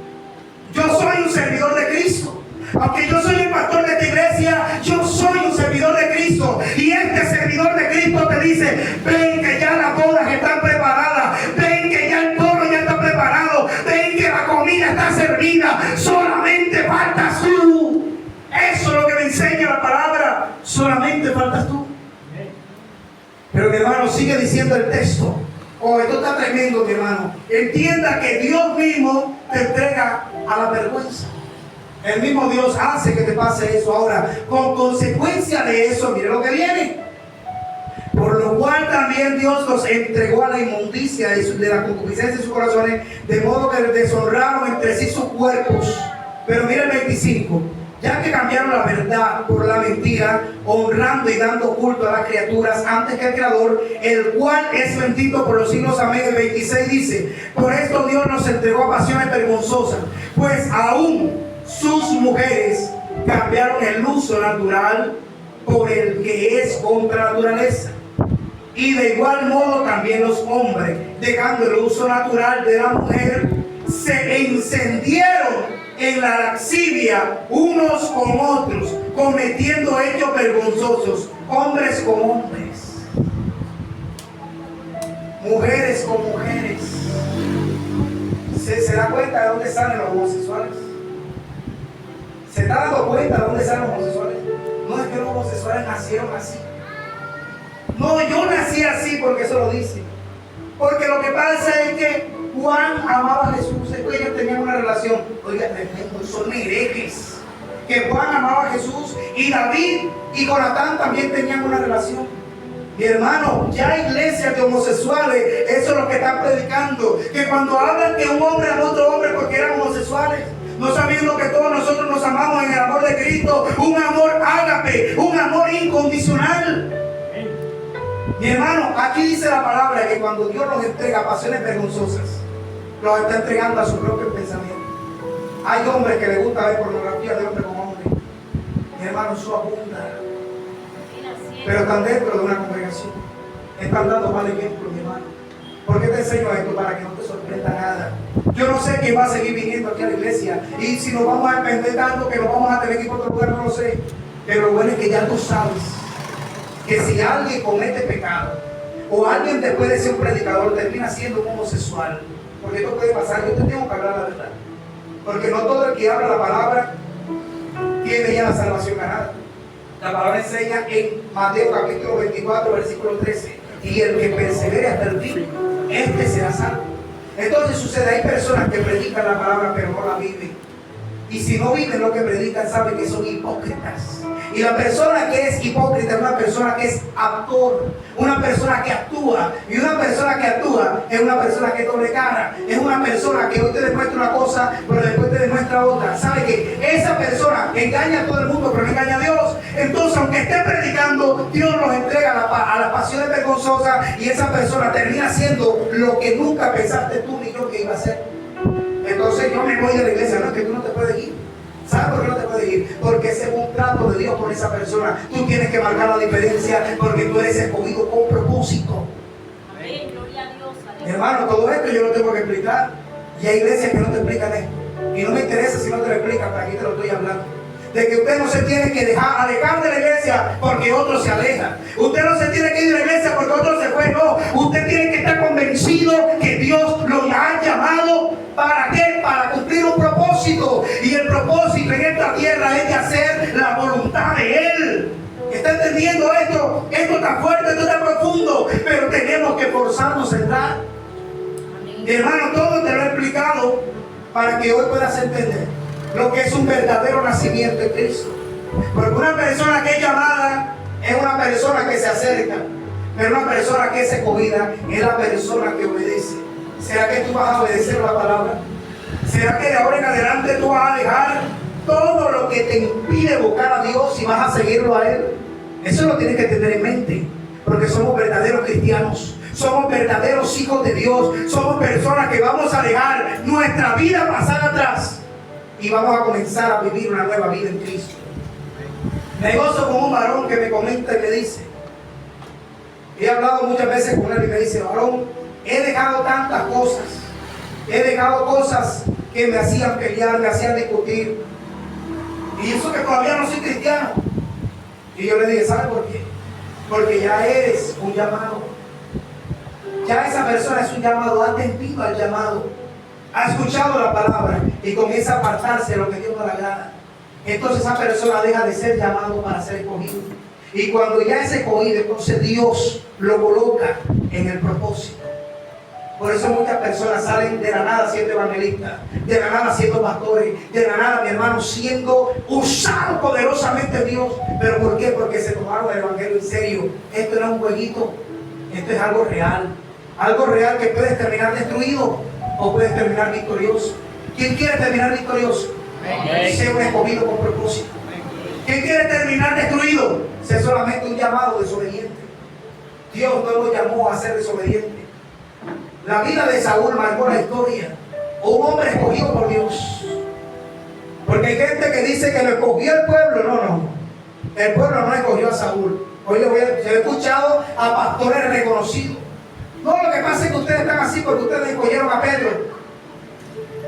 Yo soy un servidor de Cristo. Aunque yo soy el pastor de esta iglesia, yo soy un servidor de Cristo. Y este servidor de Cristo te dice: ven que ya las bodas están preparadas. Ven que ya el toro ya está preparado. Ven que la comida está servida. Solamente faltas tú. Eso es lo que me enseña la palabra. Solamente faltas tú. Pero mi hermano, sigue diciendo el texto. Oh, esto está tremendo, mi hermano. Entienda que Dios mismo te entrega a la vergüenza. El mismo Dios hace que te pase eso. Ahora, con consecuencia de eso, mire lo que viene. Por lo cual también Dios los entregó a la inmundicia de la concupiscencia de sus corazones, de modo que deshonraron entre sí sus cuerpos. Pero mire el 25. Ya que cambiaron la verdad por la mentira, honrando y dando culto a las criaturas antes que al Creador, el cual es bendito por los siglos. Amén. El 26 dice: por esto Dios nos entregó a pasiones vergonzosas, pues aún sus mujeres cambiaron el uso natural por el que es contra naturaleza. Y de igual modo también los hombres, dejando el uso natural de la mujer, se encendieron en la lascivia unos con otros, cometiendo hechos vergonzosos, hombres con hombres, mujeres con mujeres. ¿Se da cuenta de dónde salen los homosexuales? ¿Se está dando cuenta de dónde salen los homosexuales? No es que los homosexuales nacieron así. No, yo nací así porque eso lo dice. Porque lo que pasa es que Juan amaba a Jesús. Ellos tenían una relación. Oiga, son herejes. Que Juan amaba a Jesús y David y Jonatán también tenían una relación. Mi hermano, ya hay iglesias de homosexuales. Eso es lo que están predicando. Que cuando hablan que un hombre ama a otro hombre porque eran homosexuales, no sabiendo que todos nosotros nos amamos en el amor de Cristo, un amor ágape, un amor incondicional. Mi hermano, aquí dice la palabra que cuando Dios los entrega a pasiones vergonzosas, los está entregando a su propio pensamiento. Hay hombres que les gusta ver pornografía de hombre con hombre. Mi hermano, eso abunda. Pero están dentro de una congregación. Están dando mal ejemplo, mi hermano. ¿Por qué te enseño esto? Para que no te sorprenda nada. Yo no sé quién va a seguir viniendo aquí a la iglesia. Y si nos vamos a depender tanto que nos vamos a tener que ir por otro lugar, no lo sé. Pero lo bueno es que ya tú sabes que si alguien comete pecado, o alguien después de ser un predicador termina siendo un homosexual, porque esto puede pasar, yo te tengo que hablar la verdad. Porque no todo el que habla la palabra tiene ya la salvación ganada. La palabra enseña en Mateo capítulo 24, versículo 13. Y el que persevere hasta el fin, este será salvo. Entonces sucede, hay personas que predican la palabra pero no la viven. Y si no viven lo que predican, saben que son hipócritas. Y la persona que es hipócrita es una persona que es actor, una persona que actúa. Y una persona que actúa es una persona que es doble cara. Es una persona que hoy te demuestra una cosa, pero después te demuestra otra. ¿Sabe que esa persona engaña a todo el mundo, pero no engaña a Dios? Entonces, aunque esté predicando, Dios nos entrega a las pasiones vergonzosas y esa persona termina haciendo lo que nunca pensaste tú ni yo que iba a hacer. Entonces yo me voy de la iglesia. No, es que tú no te puedes ir. ¿Sabes por qué no te puedes ir? Porque ese es un trato de Dios con esa persona. Tú tienes que marcar la diferencia porque tú eres escogido con propósito. Amén, gloria a Dios. Mi hermano, todo esto yo lo tengo que explicar. Y hay iglesias que no te explican esto. Y no me interesa si no te lo explican, para aquí te lo estoy hablando. De que usted no se tiene que alejar de la iglesia porque otro se aleja. Usted no se tiene que ir de la iglesia porque otro se fue. No, usted tiene que estar convencido que Dios lo ha llamado. ¿Para qué? Para cumplir un propósito. Y el propósito en esta tierra es de hacer la voluntad está fuerte, esto está profundo, pero tenemos que forzarnos a entrar. Mi hermano, todo te lo he explicado para que hoy puedas entender lo que es un verdadero nacimiento en Cristo. Porque una persona que es llamada es una persona que se acerca, pero una persona que es escogida es la persona que obedece. ¿Será que tú vas a obedecer la palabra? ¿Será que de ahora en adelante tú vas a dejar todo lo que te impide buscar a Dios y vas a seguirlo a Él? Eso lo tienes que tener en mente, porque somos verdaderos cristianos, somos verdaderos hijos de Dios, somos personas que vamos a dejar nuestra vida pasada atrás y vamos a comenzar a vivir una nueva vida en Cristo. Me gozo con un varón que me comenta y me dice, he hablado muchas veces con él y me dice, varón, he dejado tantas cosas, he dejado cosas que me hacían pelear, me hacían discutir, y eso que todavía no soy cristiano. Y yo le dije, ¿sabe por qué? Porque ya eres un llamado. Ya esa persona es un llamado, ha atendido al llamado, ha escuchado la palabra y comienza a apartarse de lo que Dios no le agrada. Entonces esa persona deja de ser llamado para ser escogido. Y cuando ya es escogido, entonces Dios lo coloca en el propósito. Por eso muchas personas salen de la nada siendo evangelistas, de la nada siendo pastores, de la nada, mi hermano, siendo usados poderosamente Dios. ¿Pero por qué? Porque se tomaron el evangelio en serio. Esto no es un jueguito, esto es algo real. Algo real que puedes terminar destruido o puedes terminar victorioso. ¿Quién quiere terminar victorioso? Ser un escogido con propósito. ¿Quién quiere terminar destruido? Ser solamente un llamado desobediente. Dios no lo llamó a ser desobediente. La vida de Saúl marcó la historia. Un hombre escogido por Dios. Porque hay gente que dice que lo escogió el pueblo. No. El pueblo no escogió a Saúl. Hoy yo he escuchado a pastores reconocidos. No, lo que pasa es que ustedes están así porque ustedes escogieron a Pedro.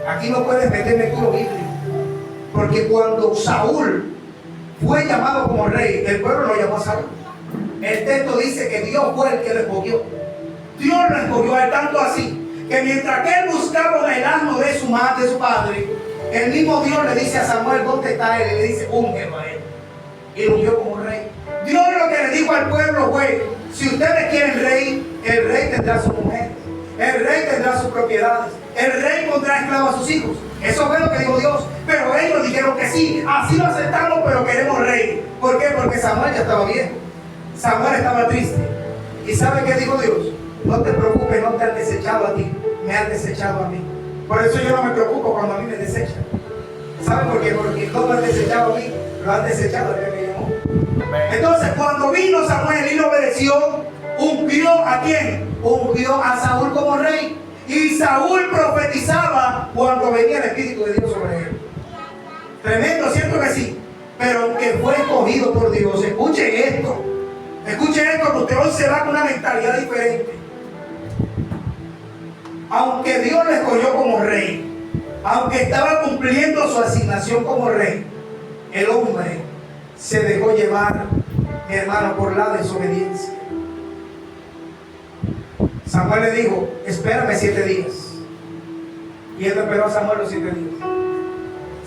Aquí no puedes meterme tú lo bíblico. Porque cuando Saúl fue llamado como rey, el pueblo lo llamó a Saúl. El texto dice que Dios fue el que lo escogió. Dios lo escogió a él, tanto así que mientras que él buscaba el asno de su madre, de su padre, el mismo Dios le dice a Samuel, ¿dónde está él? Y le dice, úngelo a él. Y lo ungió como rey. Dios lo que le dijo al pueblo fue, si ustedes quieren rey, el rey tendrá sus mujeres, el rey tendrá sus propiedades, el rey pondrá esclavos a sus hijos. Eso fue lo que dijo Dios. Pero ellos dijeron que sí, así lo aceptamos, pero queremos rey. ¿Por qué? Porque Samuel ya estaba viejo. Samuel estaba triste. ¿Y sabe qué dijo Dios? No te preocupes, no te han desechado a ti, me han desechado a mí. Por eso yo no me preocupo cuando a mí me desechan. ¿Sabe por qué? Porque no me han desechado a mí, lo han desechado a él que me llamó. Entonces cuando vino Samuel y lo obedeció, ungió ¿a quién? Ungió a Saúl como rey. Y Saúl profetizaba cuando venía el Espíritu de Dios sobre él. Tremendo, ¿cierto que sí? Pero aunque fue escogido por Dios, escuche esto, que usted hoy se va con una mentalidad diferente. Aunque Dios le escogió como rey, aunque estaba cumpliendo su asignación como rey, el hombre se dejó llevar, mi hermano, por la desobediencia. Samuel le dijo, espérame 7 días. Y él no esperó a Samuel los 7 días,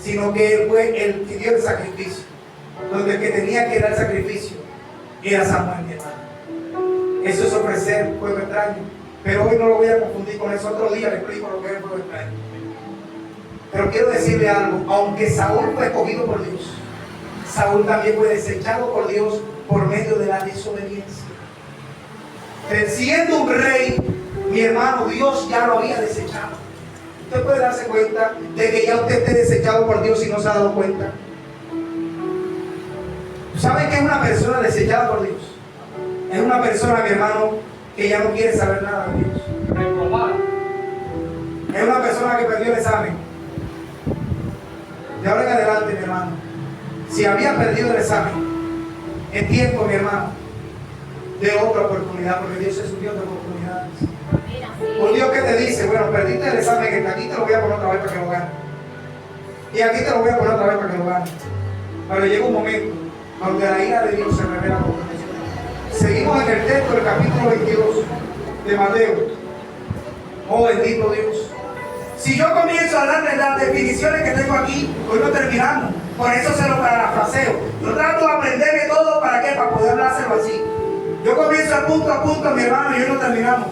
sino que él fue el que dio el sacrificio, donde el que tenía que dar el sacrificio era Samuel, mi hermano. Eso es ofrecer fuego extraño, pero hoy no lo voy a confundir con eso. Otro día le explico lo que es el fuego extraño. Pero quiero decirle algo, aunque Saúl fue escogido por Dios, Saúl también fue desechado por Dios por medio de la desobediencia. Siendo un rey, mi hermano, Dios ya lo había desechado. Usted puede darse cuenta de que ya usted esté desechado por Dios y no se ha dado cuenta. ¿Sabe qué es una persona desechada por Dios? Es una persona, mi hermano, que ya no quiere saber nada de Dios. Es una persona que perdió el examen. De ahora en adelante, mi hermano, si había perdido el examen, es tiempo, mi hermano, de otra oportunidad, porque Dios es un Dios de oportunidades. Un Dios que te dice, bueno, perdiste el examen, que aquí te lo voy a poner otra vez para que lo ganes. Y aquí te lo voy a poner otra vez para que lo ganes. Pero llega un momento donde la ira de Dios se revela con nosotros. Seguimos en el texto del capítulo 22 de Mateo. Oh, bendito Dios. Si yo comienzo a darle las definiciones que tengo aquí, hoy no terminamos. Por eso se lo parafraseo. Yo trato de aprenderme todo, ¿para qué? Para poder hablárselo así. Yo comienzo a punto, mi hermano, y hoy no terminamos.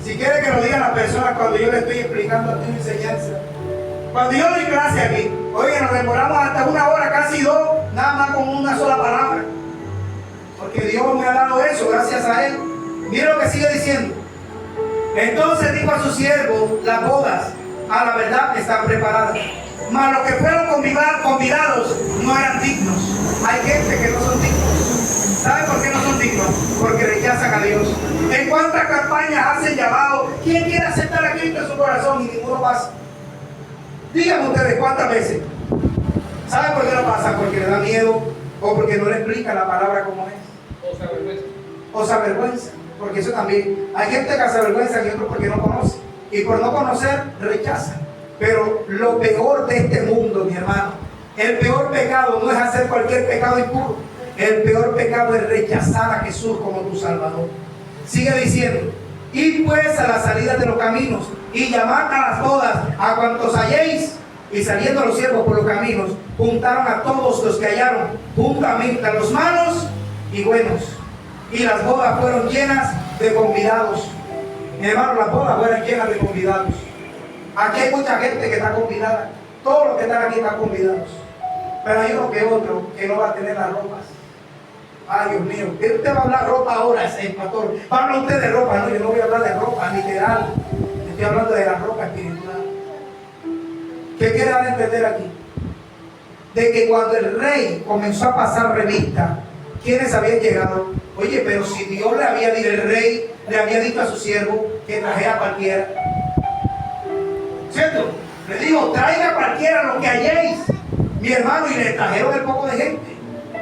Si quiere que lo digan las personas cuando yo le estoy explicando a ti una enseñanza. Cuando yo doy clase aquí, oye, nos demoramos hasta 1 hora, casi 2, nada más con una sola palabra. Porque Dios me ha dado eso, gracias a Él. Mira lo que sigue diciendo. Entonces dijo a su siervo, las bodas, a la verdad están preparadas. Mas los que fueron convidados no eran dignos. Hay gente que no son dignos. ¿Saben por qué no son dignos? Porque rechazan a Dios. ¿En cuántas campañas hacen llamado? ¿Quién quiere aceptar a Cristo en su corazón? Y ninguno pasa. Díganme ustedes cuántas veces. ¿Saben por qué no pasa? Porque le da miedo o porque no le explica la palabra como es. O se avergüenza. Porque eso también. Hay gente que se avergüenza y otros porque no conoce. Y por no conocer, rechazan. Pero lo peor de este mundo, mi hermano, el peor pecado no es hacer cualquier pecado impuro. El peor pecado es rechazar a Jesús como tu Salvador. Sigue diciendo, id pues a la salida de los caminos y llamad a las bodas a cuantos halléis. Y saliendo los siervos por los caminos, juntaron a todos los que hallaron juntamente a los malos y buenos. Y las bodas fueron llenas de convidados. Mi hermano, las bodas fueron llenas de convidados. Aquí hay mucha gente que está convidada. Todos los que están aquí están convidados. Pero hay uno que otro que no va a tener las ropas. Ay, Dios mío. Usted va a hablar ropa ahora, pastor. Va a hablar usted de ropa. No, yo no voy a hablar de ropa literal. Estoy hablando de la ropa espiritual. ¿Qué quiere dar a entender aquí? De que cuando el rey comenzó a pasar revista, ¿quiénes habían llegado? Oye, pero si Dios le había dicho, el rey le había dicho a su siervo que trajera a cualquiera. ¿Cierto? Le dijo, traiga a cualquiera lo que halléis. Mi hermano, y le trajeron el poco de gente.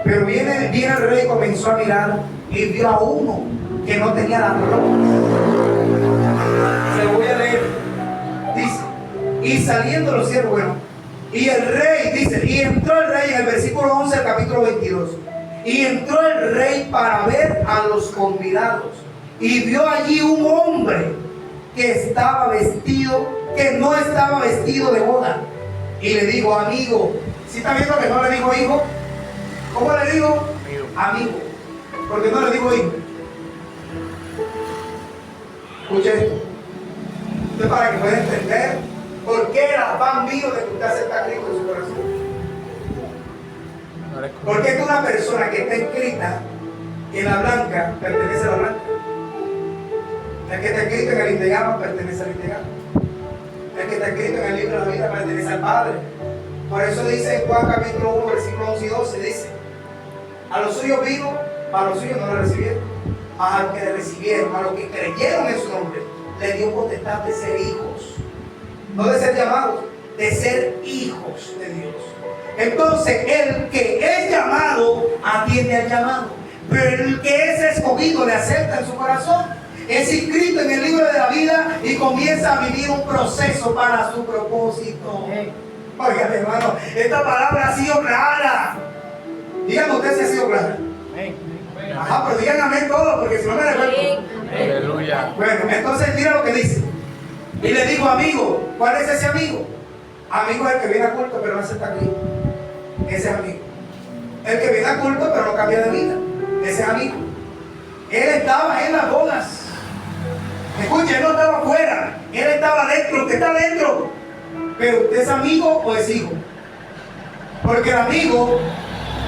Pero viene el rey y comenzó a mirar y vio a uno que no tenía las ropas. Se lo voy a leer. Dice, y saliendo los siervos, bueno, y el rey, dice, y entró el rey en el versículo 11 del capítulo 22. Y entró el rey para ver a los convidados. Y vio allí un hombre que estaba vestido, que no estaba vestido de boda. Y le dijo, amigo. ¿Sí está viendo que no le dijo hijo? ¿Cómo le digo? Amigo. Porque no le digo hijo. Escuche esto. Esto es para que pueda entender por qué el afán mío de que usted acepta a Cristo en su corazón. Porque es que una persona que está inscrita en la blanca pertenece a la blanca. El que está escrito en el integral pertenece al integral. El que está escrito en el libro de la vida pertenece al Padre. Por eso dice en Juan capítulo 1, versículos 11 y 12, dice, a los suyos vino, a los suyos no lo recibieron. A los que le recibieron, a los que creyeron en su nombre, le dio potestad de ser hijos. No de ser llamados, de ser hijos de Dios. Entonces, el que es llamado, atiende al llamado. Pero el que es escogido, le acepta en su corazón, es inscrito en el libro de la vida y comienza a vivir un proceso para su propósito. Oiga, mi hermano, esta palabra ha sido clara. Díganme usted si ha sido clara. Ajá, pero digan amén todos, porque si no me recuerdo. Aleluya. Bueno, entonces mira lo que dice. Y le digo, amigo, ¿cuál es ese amigo? Amigo es el que viene a culto pero no acepta a Cristo. Ese es amigo. El que viene a culto pero no cambia de vida. Ese es amigo. Él estaba en las bodas. Escuche, él no estaba afuera. Él estaba dentro. Usted está dentro. Pero usted es amigo o es hijo. Porque el amigo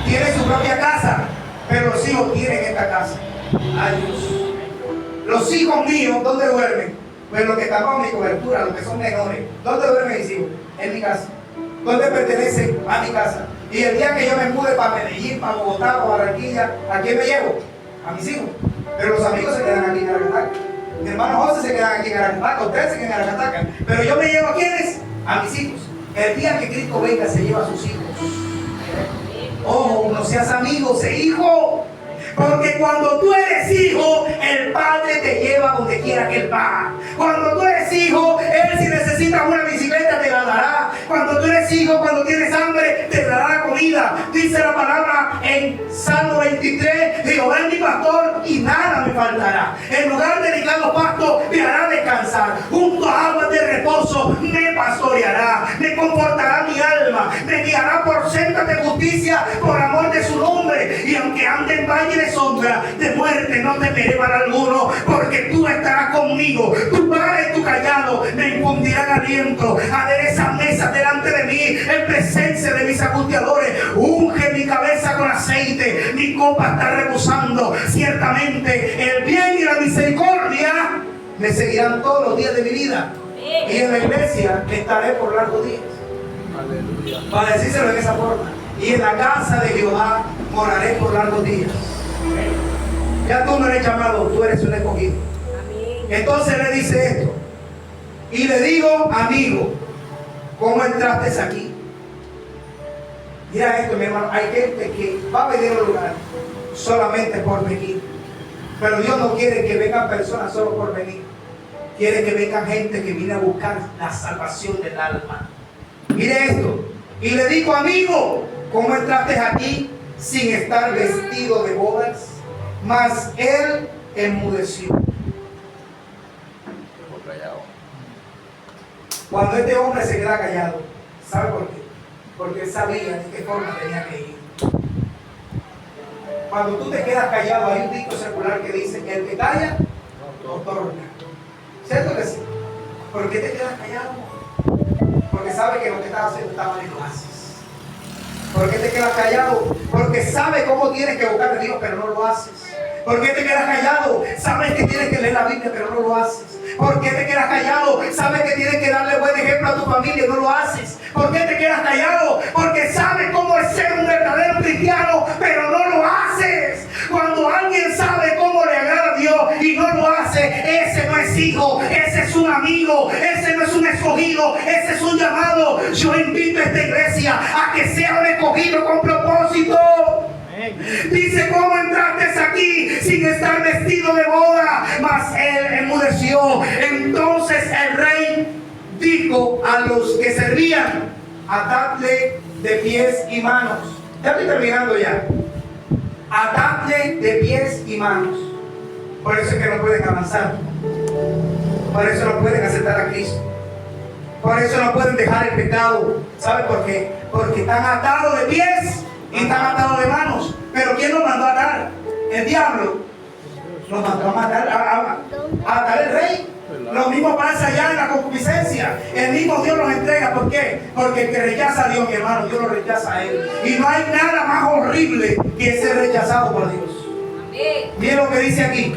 tiene su propia casa, pero los hijos tienen esta casa. Ay, Dios. Los hijos míos, ¿dónde duermen? Pues los que están bajo mi cobertura, los que son menores. ¿Dónde duermen mis hijos? En mi casa. ¿Dónde pertenecen? A mi casa. Y el día que yo me mude para Medellín, para Bogotá, para Barranquilla, ¿a quién me llevo? A mis hijos. Pero los amigos se quedan aquí en Aracataca. Mi hermano José se quedan aquí en Aracataca, ustedes se quedan en Aracataca. Pero yo me llevo a quiénes? A mis hijos. El día que Cristo venga se lleva a sus hijos. Oh, no seas amigo, sé hijo. Porque cuando tú eres hijo, el Padre te lleva donde quiera que Él va. Cuando tú eres hijo, Él si necesitas una bicicleta te la dará. Cuando tú eres hijo, cuando tienes hambre, te dará la comida. Dice la palabra en Salmo 23, Jehová es mi pastor y nada me faltará. En lugar de delicados pastos me hará descansar. Junto a aguas de reposo me pastoreará. Me confortará mi alma. Me guiará por aposentos de justicia por amor de su nombre. Y aunque ande en valle de sombra de muerte, no temeré mal alguno, porque tú estarás conmigo. Tu vara y tu callado me infundirán aliento. Aderezas mesa delante de mí en presencia de mis angustiadores. Unge mi cabeza con aceite, mi copa está rebosando. Ciertamente el bien y la misericordia me seguirán todos los días de mi vida. Y en la iglesia estaré por largos días. Aleluya. Para decírselo en esa forma. Y en la casa de Jehová moraré por largos días. Ya tú no eres llamado, tú eres un escogido. Entonces le dice esto. Y le digo, amigo, ¿cómo entraste aquí? Mira esto, mi hermano. Hay gente que va a venir a un lugar solamente por venir. Pero Dios no quiere que vengan personas solo por venir. Quiere que vengan gente que viene a buscar la salvación del alma. Mire esto. Y le digo, amigo, ¿cómo entraste aquí sin estar vestido de bodas? Mas él enmudeció. Cuando este hombre se queda callado, ¿sabe por qué? Porque él sabía de qué forma tenía que ir. Cuando tú te quedas callado, hay un dicto secular que dice: el que calla, otorga. ¿Cierto que sí? ¿Por qué te quedas callado? Porque sabes que lo que estás haciendo está mal y lo haces. ¿Por qué te quedas callado? Porque sabes cómo tienes que buscar a Dios, pero no lo haces. ¿Por qué te quedas callado? Sabes que tienes que leer la Biblia, pero no lo haces. ¿Por qué te quedas callado? Sabes que tienes que darle buen ejemplo a tu familia y no lo haces. ¿Por qué te quedas callado? Porque sabes cómo es ser un verdadero cristiano, pero no lo haces. Cuando alguien sabe cómo le agrada a Dios y no lo hace, ese no es hijo, ese es un amigo, ese no es un escogido, ese es un llamado. Yo invito a esta iglesia a que sea un escogido con propósito. Dice: ¿cómo entraste aquí sin estar vestido de boda? Mas él enmudeció. Entonces el rey dijo a los que servían: atadle de pies y manos. Ya estoy terminando ya. Atadle de pies y manos. Por eso es que no pueden avanzar. Por eso no pueden aceptar a Cristo. Por eso no pueden dejar el pecado. ¿Sabe por qué? Porque están atados de pies y están atados de manos. Pero ¿quién los mandó a atar? El diablo. Los mandó a matar, a atar el rey. Lo mismo pasa allá en la concupiscencia. El mismo Dios los entrega. ¿Por qué? Porque el que rechaza a Dios, mi hermano, Dios lo rechaza a él. Y no hay nada más horrible que ser rechazado por Dios. Miren lo que dice aquí.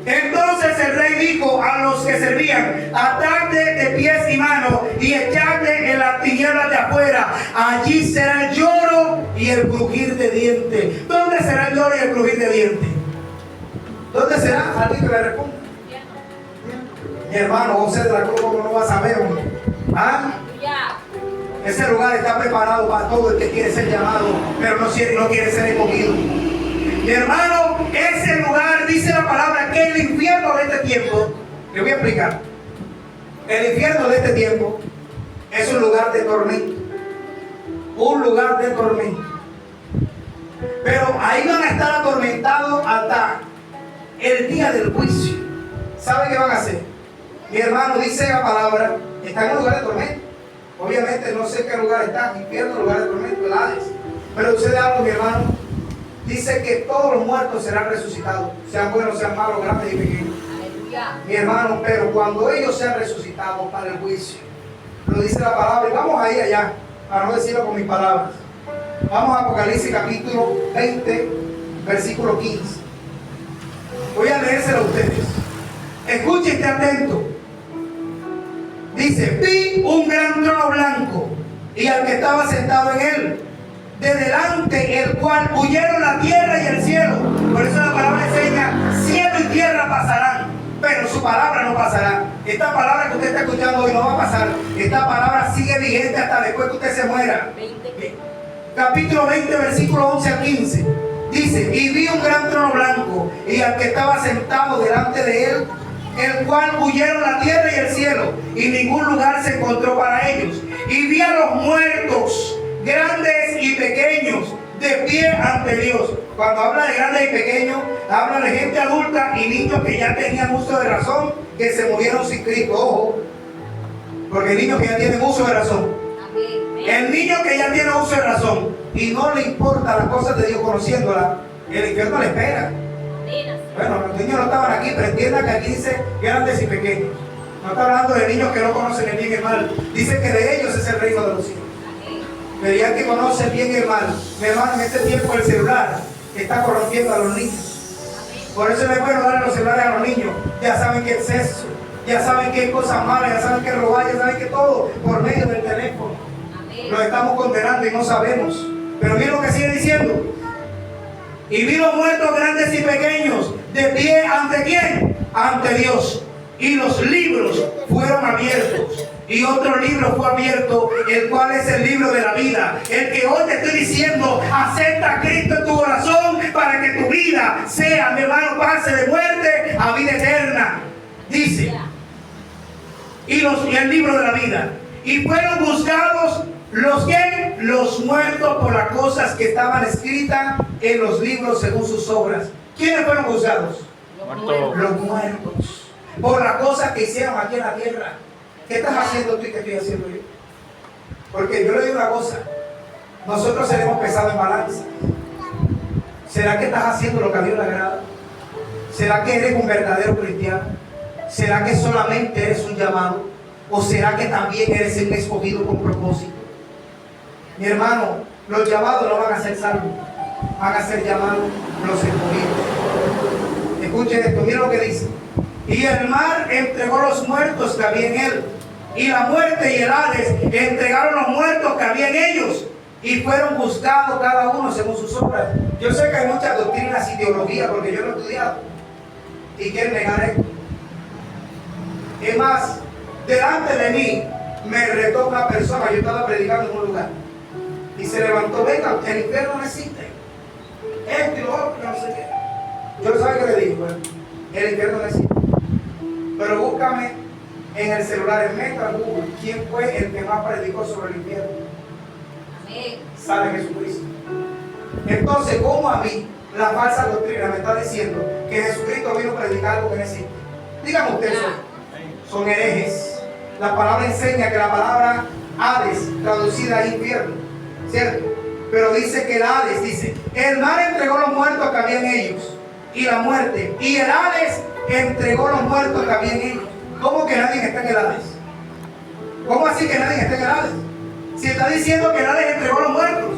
Entonces el rey dijo a los que servían: atadle de pies y manos y echadle en las tinieblas de afuera. Allí será el lloro y el crujir de dientes. ¿Dónde será el lloro y el crujir de dientes? ¿Dónde será? Alguien que le responda. Mi hermano José de la Cruz, ¿cómo no va a saber, hombre? ¿Ah? Ese lugar está preparado para todo el que quiere ser llamado, pero no quiere ser escogido. Mi hermano, ese lugar, dice la palabra, que el infierno de este tiempo, le voy a explicar. El infierno de este tiempo es un lugar de tormento. Un lugar de tormento. Pero ahí van a estar atormentados hasta el día del juicio. ¿Sabe qué van a hacer? Mi hermano, dice la palabra, están en un lugar de tormento. Obviamente no sé qué lugar está, infierno, lugar de tormento, el Hades. Pero sucede algo, mi hermano. Dice que todos los muertos serán resucitados, sean buenos, sean malos, grandes y pequeños. Aleluya. Mi hermano, pero cuando ellos sean resucitados para el juicio, lo dice la palabra, y vamos a ir allá, para no decirlo con mis palabras. Vamos a Apocalipsis capítulo 20, versículo 15. Voy a leérselo a ustedes. Escuchen, esté atento. Dice: vi un gran trono blanco y al que estaba sentado en él, de delante el cual huyeron la tierra y el cielo. Por eso la palabra enseña: cielo y tierra pasarán, pero su palabra no pasará. Esta palabra que usted está escuchando hoy no va a pasar. Esta palabra sigue vigente hasta después que usted se muera. Capítulo 20, versículo 11 a 15. Dice: y vi un gran trono blanco y al que estaba sentado delante de él, el cual huyeron la tierra y el cielo, y ningún lugar se encontró para ellos. Y vi a los muertos, grandes y pequeños, de pie ante Dios. Cuando habla de grandes y pequeños, habla de gente adulta y niños que ya tenían uso de razón, que se murieron sin Cristo. Ojo, porque niños que ya tienen uso de razón. El niño que ya tiene uso de razón y no le importa las cosas de Dios conociéndola, el infierno le espera. Bueno, los niños no estaban aquí, pero entiendan que aquí dice grandes y pequeños. No está hablando de niños que no conocen el bien y el mal. Dice que de ellos es el reino de los cielos. Pero ya que conoce el bien y el mal, mi hermano, en este tiempo el celular está corrompiendo a los niños. Por eso es bueno darle los celulares a los niños. Ya saben qué es eso, ya saben qué cosas malas, ya saben qué robar, ya saben qué todo por medio del teléfono. Los estamos condenando y no sabemos. Pero miren lo que sigue diciendo. Y vi los muertos grandes y pequeños de pie ante quién, ante Dios. Y los libros fueron abiertos. Y otro libro fue abierto, el cual es el libro de la vida. El que hoy te estoy diciendo, acepta a Cristo en tu corazón para que tu vida sea, mi hermano, pase de muerte a vida eterna. Dice, y el libro de la vida. Y fueron buscados los muertos por las cosas que estaban escritas en los libros según sus obras. ¿Quiénes fueron juzgados? Los muertos. Por las cosas que hicieron aquí en la tierra. ¿Qué estás haciendo tú y qué estoy haciendo yo? Porque yo le digo una cosa. Nosotros seremos pesados en balanza. ¿Será que estás haciendo lo que a Dios le agrada? ¿Será que eres un verdadero cristiano? ¿Será que solamente eres un llamado? ¿O será que también eres un escogido con propósito? Mi hermano, los llamados no van a ser salvos. Van a ser llamados los escogidos. Escuchen esto, miren lo que dice. Y el mar entregó los muertos que había en él. Y la muerte y el Hades entregaron los muertos que había en ellos. Y fueron buscados cada uno según sus obras. Yo sé que hay muchas doctrinas y teologías porque yo lo he estudiado. Y quieren negar esto. Es más, delante de mí me retó una persona. Yo estaba predicando en un lugar. Y se levantó, venga, el infierno no existe. Esto y lo otro, no sé qué. Yo no sabía qué le digo. Bueno, el infierno no existe. Pero búscame en el celular, en Meta Google, quién fue el que más predicó sobre el infierno. Sale Jesucristo. Entonces, ¿cómo a mí la falsa doctrina me está diciendo que Jesucristo vino a predicar algo que no existe? Díganme ustedes, son herejes. La palabra enseña que la palabra Hades, traducida a infierno, ¿cierto? Pero dice que el Hades, dice, el mar entregó los muertos que había en ellos, y la muerte, y el Hades entregó los muertos que había en ellos. ¿Cómo que nadie está en el Hades? ¿Cómo así que nadie está en el Hades? Si está diciendo que el Hades entregó los muertos.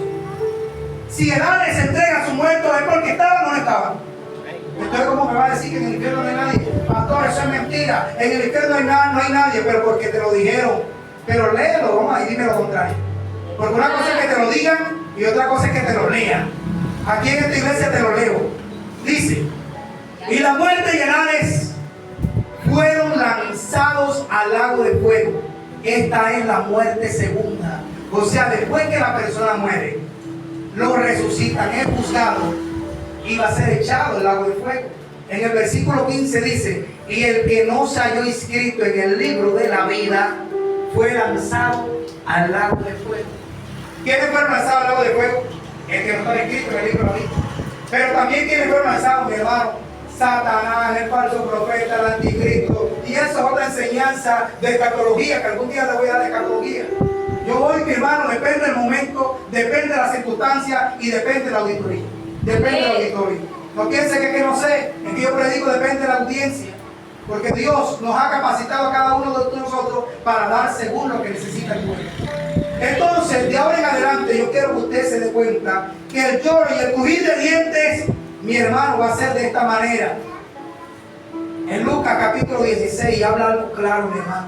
Si el Hades entrega a sus muertos, ¿es porque estaban o no estaban? Entonces, ¿cómo me va a decir que en el infierno no hay nadie? Pastor, eso es mentira. En el infierno no hay nadie, pero porque te lo dijeron. Pero léelo, vamos, y dime lo contrario. Porque una cosa es que te lo digan y otra cosa es que te lo lean. Aquí en esta iglesia te lo leo. Dice, y la muerte y el Hades fueron lanzados al lago de fuego. Esta es la muerte segunda. O sea, después que la persona muere, lo resucitan, es juzgado y va a ser echado al lago de fuego. En el versículo 15 dice, y el que no se halló inscrito en el libro de la vida fue lanzado al lago de fuego. ¿Quiénes fueron lanzados al lago de fuego? El que no estaba inscrito en el libro de la vida. Pero también quienes fueron lanzados, mi hermano, Satanás, el falso profeta, el anticristo. Y eso es otra enseñanza de escatología, que algún día le voy a dar de escatología. Yo voy, mi hermano, depende del momento, depende de las circunstancias y depende de la auditoría. Depende de la auditoría. No piense que no sé, es que yo predico, depende de la audiencia. Porque Dios nos ha capacitado a cada uno de nosotros para dar según lo que necesita el pueblo. Entonces, de ahora en adelante, yo quiero que usted se dé cuenta que el lloro y el crujir de dientes, mi hermano, va a ser de esta manera. En Lucas capítulo 16 habla algo claro, mi hermano,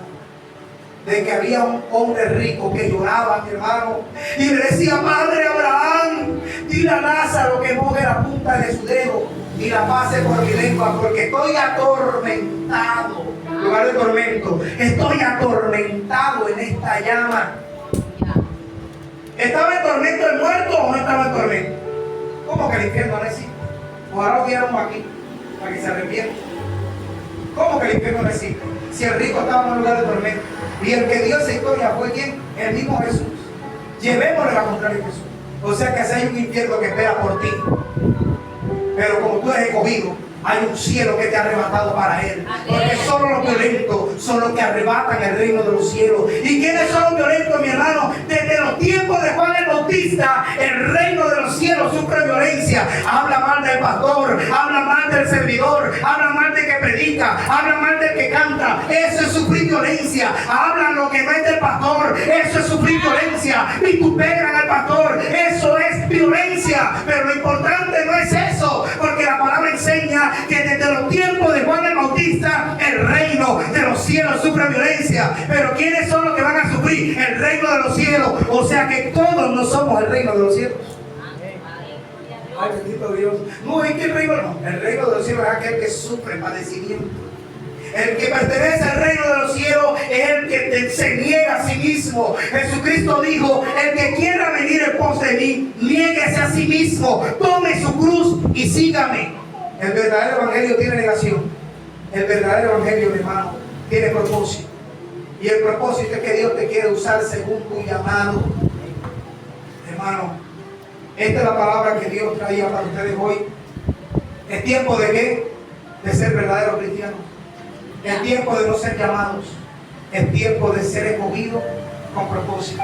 de que había un hombre rico que lloraba, mi hermano, y le decía, Padre Abraham, dile a Lázaro que moje la punta de su dedo y la pase por mi lengua, porque estoy atormentado. En lugar de tormento, estoy atormentado en esta llama. ¿Estaba en tormento el muerto o no estaba en tormento? ¿Cómo que el infierno no existe? Ojalá lo viéramos aquí, para que se arrepientan. ¿Cómo que el infierno no existe? Si el rico estaba en un lugar de tormento. Y el que dio esa historia fue ¿quién? El mismo Jesús. Llevémosle la contraria a Jesús. O sea que si hay un infierno que espera por ti. Pero como tú eres escogido, hay un cielo que te ha arrebatado para Él. Porque solo los violentos, son los que arrebatan el reino de los cielos. ¿Y quiénes son los violentos, mi hermano? Desde los tiempos de Juan el Bautista, el reino de los cielos sufre violencia. Habla mal del pastor, habla mal del servidor, habla mal del que predica, habla mal del que canta. Eso es sufrir violencia. Hablan lo que no es del pastor, eso es sufrir violencia. Vituperan al pastor, eso es violencia. Pero lo importante no es eso, porque la palabra enseña que desde los tiempos de Juan el Bautista, el reino de los cielos sufre violencia. Pero ¿quiénes son los que van a sufrir? El reino de los cielos. O sea que todos no somos el reino de los cielos. Ay, bendito Dios. No, es que el reino no. El reino de los cielos es aquel que sufre padecimiento. El que pertenece al reino de los cielos es el que se niega a sí mismo. Jesucristo dijo: el que quiera venir en pos de mí, niéguese a sí mismo, tome su cruz y sígame. El verdadero evangelio tiene negación. El verdadero evangelio, mi hermano, tiene propósito. Y el propósito es que Dios te quiere usar según tu llamado. Hermano, esta es la palabra que Dios traía para ustedes hoy. ¿Es tiempo de qué? De ser verdaderos cristianos. Es tiempo de no ser llamados. Es tiempo de ser escogidos con propósito.